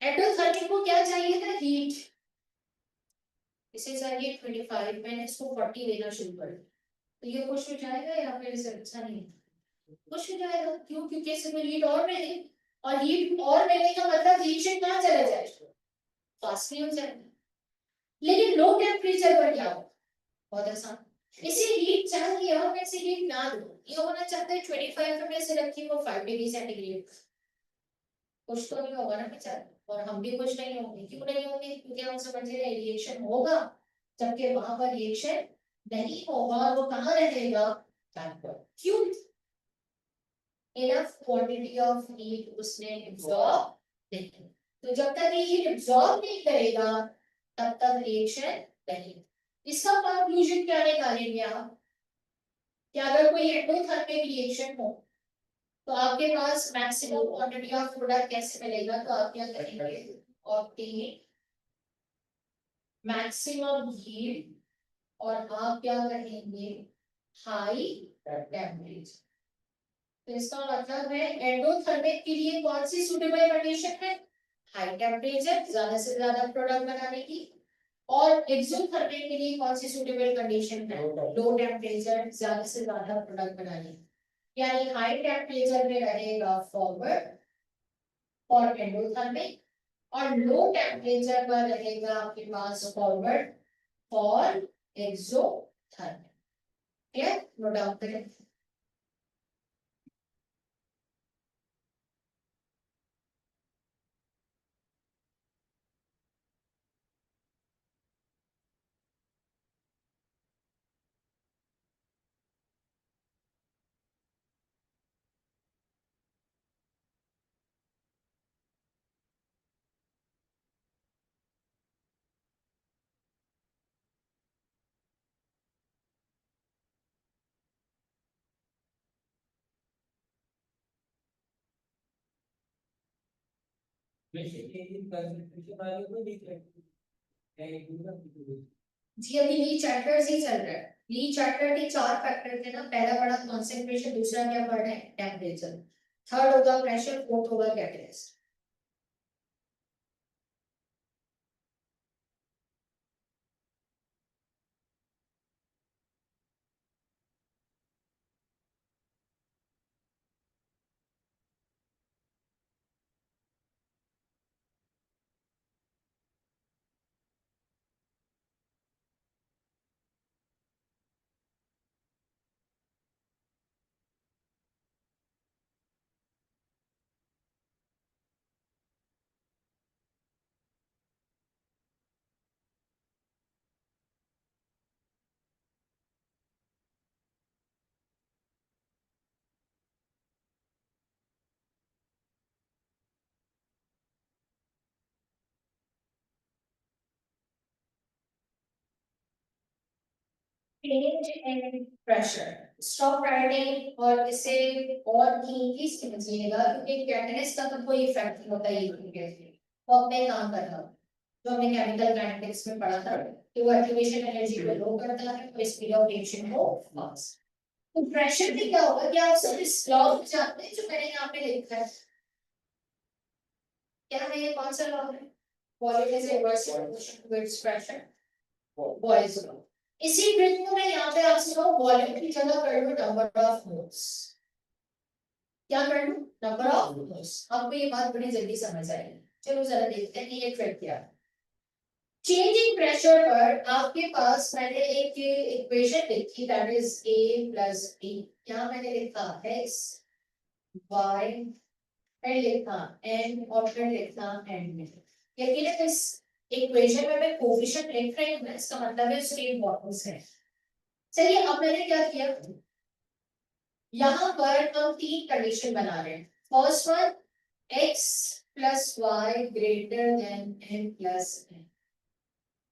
एंडोथर्मिक को क्या चाहिए था, हीट। इसे चाहिए 25, मैंने इसको 40 देना शुरू कर दिया तो ये खुश हो जाएगा या फिर इसे अच्छा नहीं, खुश हो जाएगा। क्यों? क्योंकि इसमें हीट और मिले, और हीट और मिलने का मतलब रिएक्शन कहाँ चला जाएगा, फास्ट नहीं हो जाएगा। लेकिन लो टेम्परेचर पर क्या होगा, बहुत आसान, इसे हीट चाहिए और मैं इसे हीट ना दूं। ये होना चाहता है 25 पे मैं इसे रखी वो 5 डिग्री सेंटीग्रेड। खुश तो नहीं होगा ना बेचारा, और हम भी खुश नहीं होंगे। क्यों नहीं होंगे, क्योंकि हम समझ रहे हैं रिएक्शन होगा, जबकि वहां पर रिएक्शन नहीं होगा और वो कहाँ रहेगा, टैंक पर। क्यों? इनफ क्वांटिटी ऑफ हीट उसने एब्जॉर्ब नहीं की। तो जब तक ये हीट एब्जॉर्ब नहीं करेगा तब तक रिएक्शन नहीं। इसका कंक्लूजन क्या निकालेंगे आप, कि अगर कोई एंडोथर्मिक रिएक्शन हो तो आपके पास मैक्सिमम क्वांटिटी ऑफ प्रोडक्ट कैसे मिलेगा, तो आप क्या करेंगे, ऑब्टेन मैक्सिमम हीट, और आप क्या करेंगे, हाई टेम्परेचर। तो इसका मतलब है एंडोथर्मिक के लिए कौन सी सुटेबल कंडीशन है, हाई टेम्परेचर, ज्यादा से ज्यादा प्रोडक्ट बनाने की। और एक्सोथर्मिक के लिए कौन सी सुटेबल कंडीशन है, लो टेम्परेचर, ज्यादा से ज्यादा प्रोडक्ट बनाने की। यानी हाई टेम्परेचर में रहेगा फॉरवर्ड फॉर एंडोथर्मिक, और लो टेम्परेचर पर रहेगा आपके पास forward for exothermic. Clear, note down करें। जी अभी ली चैप्टर्स ही चल रहा है। ली चैप्टर के 4 फैक्टर थे ना, पहला पढ़ा कॉन्सेंट्रेशन, दूसरा क्या पढ़ रहे हैं टेम्परेचर, थर्ड होगा प्रेशर, फोर्थ होगा catalyst. change in pressure, stop writing और इसे और की समझिएगा क्योंकि कैटलिस्ट का तो कोई इफेक्ट नहीं होता ये वो अपने काम कर रहा है। जो हमने केमिकल काइनेटिक्स में पढ़ा था कि वो एक्टिवेशन एनर्जी को लो करता है और स्पीड ऑफ रिएक्शन को फास्ट। तो प्रेशर में क्या होगा कि आप सब इस लॉ को जानते हैं जो मैंने यहाँ पे लिखा है, क्या है ये कौन सा लॉ है? Volume is reversal motion towards pressure, boys law. इसी ट्रिक को मैं यहाँ पे आपसे कहूँ वॉल्यूम की जगह कर लूँ नंबर ऑफ मोल्स। क्या कर लूँ? Number of moles. आपको ये बात बड़ी जल्दी समझ आएगी। चलो जरा देखते हैं कि ये ट्रिक क्या है। चेंजिंग प्रेशर पर आपके पास मैंने एक इक्वेशन लिखी that is a plus b। यहाँ मैंने लिखा x y फिर लिखा n और फिर लिखा n में। यकीनन इस इक्वेशन में मैं कोफिशिएंट लिख रही हूँ, इसका मतलब है उसके इम्पोर्टेंस है। चलिए अब मैंने क्या किया, यहाँ पर हम 3 कंडीशन बना रहे हैं। First one x plus y greater than n plus n।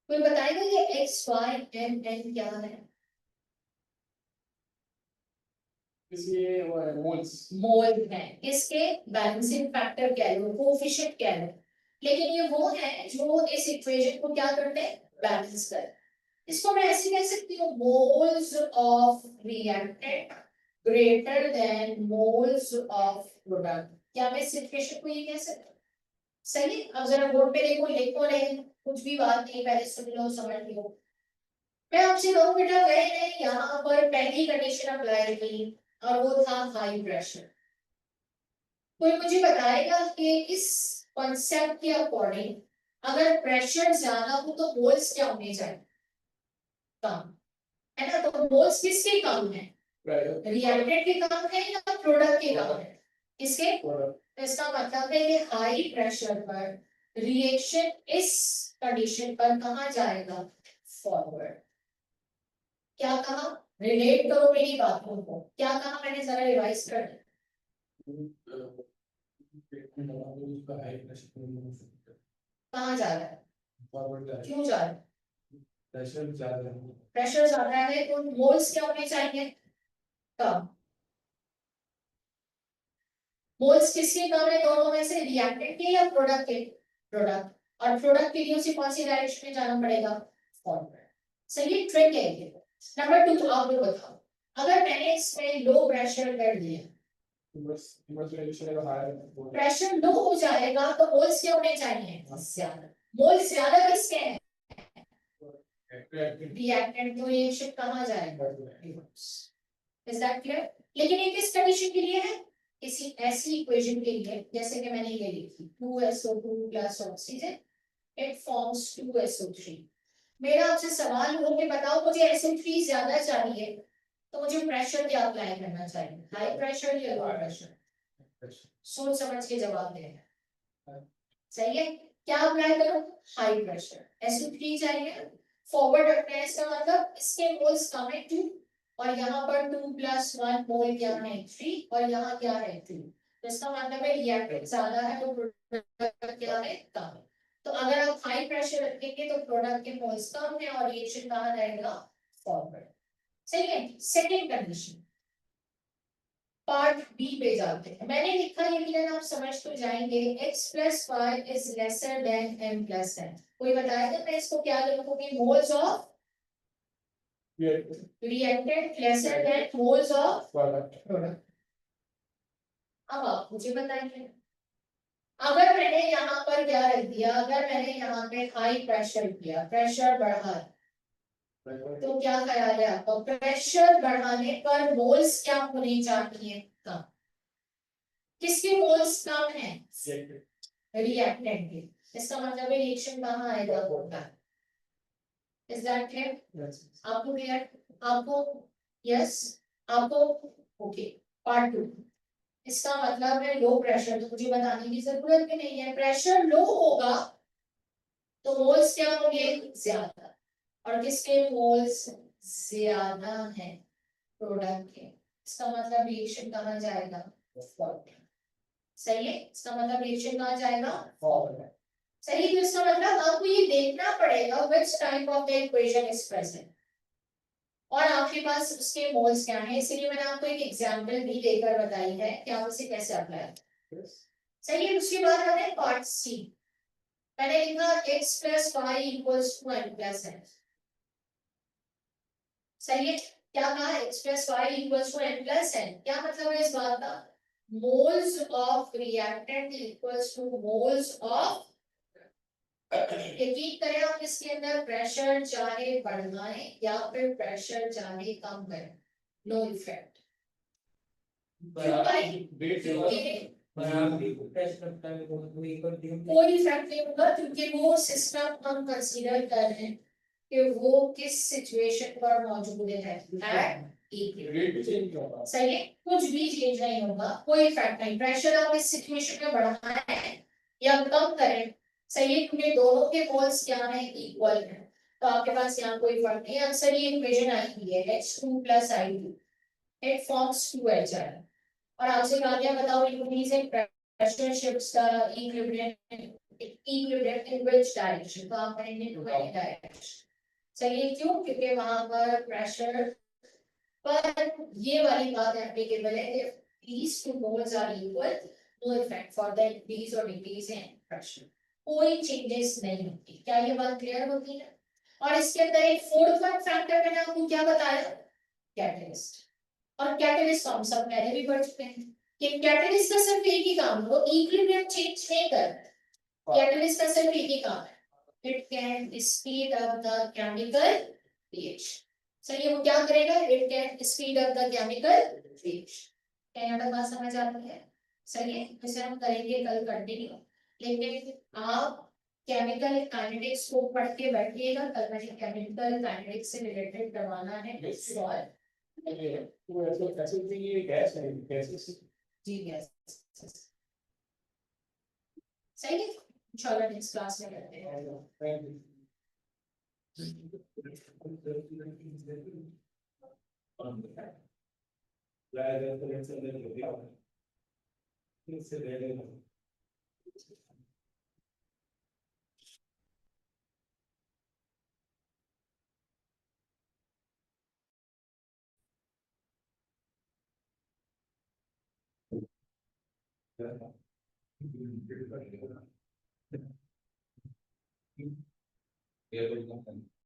कोई बताएगा ये x y n n क्या है? इसलिए वो है मोल्स। मोल है, इसके बैलेंसिंग फैक्टर कह लो, कोफिशिएंट कह लो, लेकिन ये वो है जो इस इक्वेशन को क्या करते हैं, बैलेंस करते हैं। इसको मैं ऐसे कह सकती हूँ moles of reactant greater than moles of product. क्या मैं इस इक्वेशन को ये कह सकती हूँ? सही। अब जरा बोर्ड पे देखो, लिखो नहीं, कुछ भी बात नहीं, पहले सुन लो समझ लो। मैं आपसे कहूँ बेटा मैंने यहाँ पर पहली कंडीशन अप्लाई की और वो था हाई प्रेशर। कोई मुझे बताएगा कि इस कॉन्सेप्ट के अकॉर्डिंग अगर प्रेशर ज्यादा हो तो मोल्स क्या होने चाहिए? कम, है ना? तो मोल्स किसके कम है? रिएक्टेंट के कम है या प्रोडक्ट के कम है? किसके? तो इसका मतलब है कि हाई प्रेशर पर रिएक्शन इस कंडीशन पर कहाँ जाएगा? फॉरवर्ड। क्या कहा? रिलेट करो मेरी बातों को। क्या कहा मैंने, जरा रिवाइज कर दे। कहाँ जा रहा है? क्यों जा रहा है? प्रेशर ज्यादा है। प्रेशर ज्यादा है तो मोल्स क्या होने चाहिए? कम। मोल्स किसके कम है दोनों में से, रिएक्टेंट के या प्रोडक्ट के? प्रोडक्ट। और प्रोडक्ट के लिए उसे कौन सी डायरेक्शन में जाना पड़ेगा? फॉरवर्ड। सही ट्रिक है ये। नंबर 2 आप लोग बताओ, अगर मैंने इसमें लो प्रेशर कर दिया, प्रेशर लो हो जाएगा तो मोल्स क्या होने चाहिए? ज्यादा। मोल्स ज्यादा किसके हैं? रिएक्टेंट। तो ये शिफ्ट कहाँ जाएगा? Is that clear? लेकिन ये किस कंडीशन के लिए है? किसी ऐसी इक्वेशन के लिए जैसे कि मैंने ये लिखी 2SO2 plus oxygen it forms 2SO3। मेरा आपसे सवाल हो कि बताओ मुझे SO3 ज्यादा चाहिए तो मुझे प्रेशर क्या अप्लाई करना चाहिए, हाई प्रेशर या लो प्रेशर? सोच समझ के जवाब देना। सही है, क्या अप्लाई करो? High pressure. SO3 चाहिए, फॉरवर्ड रखना है, इसका मतलब इसके मोल्स कम है 2 और यहाँ पर 2 प्लस 1 मोल क्या है 3 और यहाँ क्या है 2। तो इसका मतलब है रिएक्टेंट ज्यादा है तो प्रोडक्ट क्या है कम है। तो अगर आप हाई प्रेशर रखेंगे तो प्रोडक्ट के मोल्स कम है और रिएक्शन कहाँ जाएगा? फॉरवर्ड। सही है। सेकेंड कंडीशन, पार्ट बी पे जाते हैं। मैंने लिखा यकीनन आप समझ तो जाएंगे, x plus y is lesser than m plus n। कोई बताएगा मैं इसको क्या लिखूंगी? Moles of reactant lesser than moles of product. अब आप मुझे बताइए, अगर मैंने यहाँ पर क्या रख दिया, अगर मैंने यहाँ पे हाई प्रेशर किया, प्रेशर बढ़ा, तो क्या ख्याल है आपका? प्रेशर बढ़ाने पर मोल्स क्या होने चाहिए? कम। किसके मोल्स कम है? रिएक्टेंट के। इसका मतलब रिएक्शन कहाँ आएगा? होगा। Is that clear? आपको क्लियर? आपको यस? आपको ओके। पार्ट 2, इसका मतलब है लो प्रेशर, तो मुझे बताने की जरूरत भी नहीं है। प्रेशर लो होगा तो मोल्स क्या होंगे? ज्यादा। और किसके मोल्स ज्यादा है? प्रोडक्ट के। इसका मतलब रिएक्शन कहाँ जाएगा? सही है, इसका मतलब रिएक्शन कहाँ जाएगा? सही। तो इसका मतलब आपको ये देखना पड़ेगा which type of the equation is present और आपके पास उसके मोल्स क्या है। इसलिए मैंने आपको एक एग्जांपल भी देकर बताई है कि आप उसे कैसे अप्लाई। सही है। उसके बाद हमें पार्ट सी। मैंने लिखा x plus y equals to n plus n। सही है। क्या कहा? x plus y equals to n plus n। क्या मतलब है इस बात का? Moles of reactant equals to moles of. यकीन करें आप, इसके अंदर प्रेशर चाहे बढ़ाएं या फिर प्रेशर चाहे कम करें, नो इफेक्ट। कोई इफेक्ट नहीं होगा क्योंकि वो सिस्टम हम कंसीडर कर रहे हैं कि वो किस सिचुएशन पर मौजूद है, सही है। कुछ भी चेंज नहीं होगा, कोई इफेक्ट नहीं। प्रेशर आप इस सिचुएशन में बढ़ाएं या कम करें, सही है, क्योंकि दोनों के मोल्स क्या है? इक्वल है। तो आपके पास यहाँ कोई फर्क नहीं। आंसर ये इक्वेशन आई हुई है H2 + I2, it forms 2HI। और आपसे कहा गया बताओ increase in pressure shifts the equilibrium in which direction? तो आप कहेंगे टू एनी डायरेक्शन। सही है। क्यों? क्योंकि वहां पर प्रेशर पर ये वाली बात एप्लीकेबल है if these two moles are equal, no effect for the increase or decrease in pressure। कोई चेंजेस नहीं होती। क्या ये बात क्लियर होती है? और इसके अंदर एक फोर्थ वन फैक्टर मैंने आपको क्या बताया? कैटलिस्ट। और कैटलिस्ट हम सब पहले भी पढ़ चुके हैं कि कैटलिस्ट का सिर्फ एक ही काम है, वो इक्विलिब्रियम चेंज नहीं करता। कैटलिस्ट का सिर्फ एक ही काम है, it can speed up the chemical reaction. सही है। वो क्या करेगा? It can speed up the chemical reaction. क्या यहाँ तक बात समझ आती है? सही है। इसे हम करेंगे कल कंटिन्यू, लेकिन आप केमिकल काइनेटिक्स को पढ़ के बैठिएगा। कल मैंने केमिकल काइनेटिक्स से रिलेटेड करवाना है सॉल्व। तो ऐसा कैसे कि ये गैस है, कैसे? जी गैस। सही है। इंशाल्लाह नेक्स्ट क्लास में करते हैं। Yeah.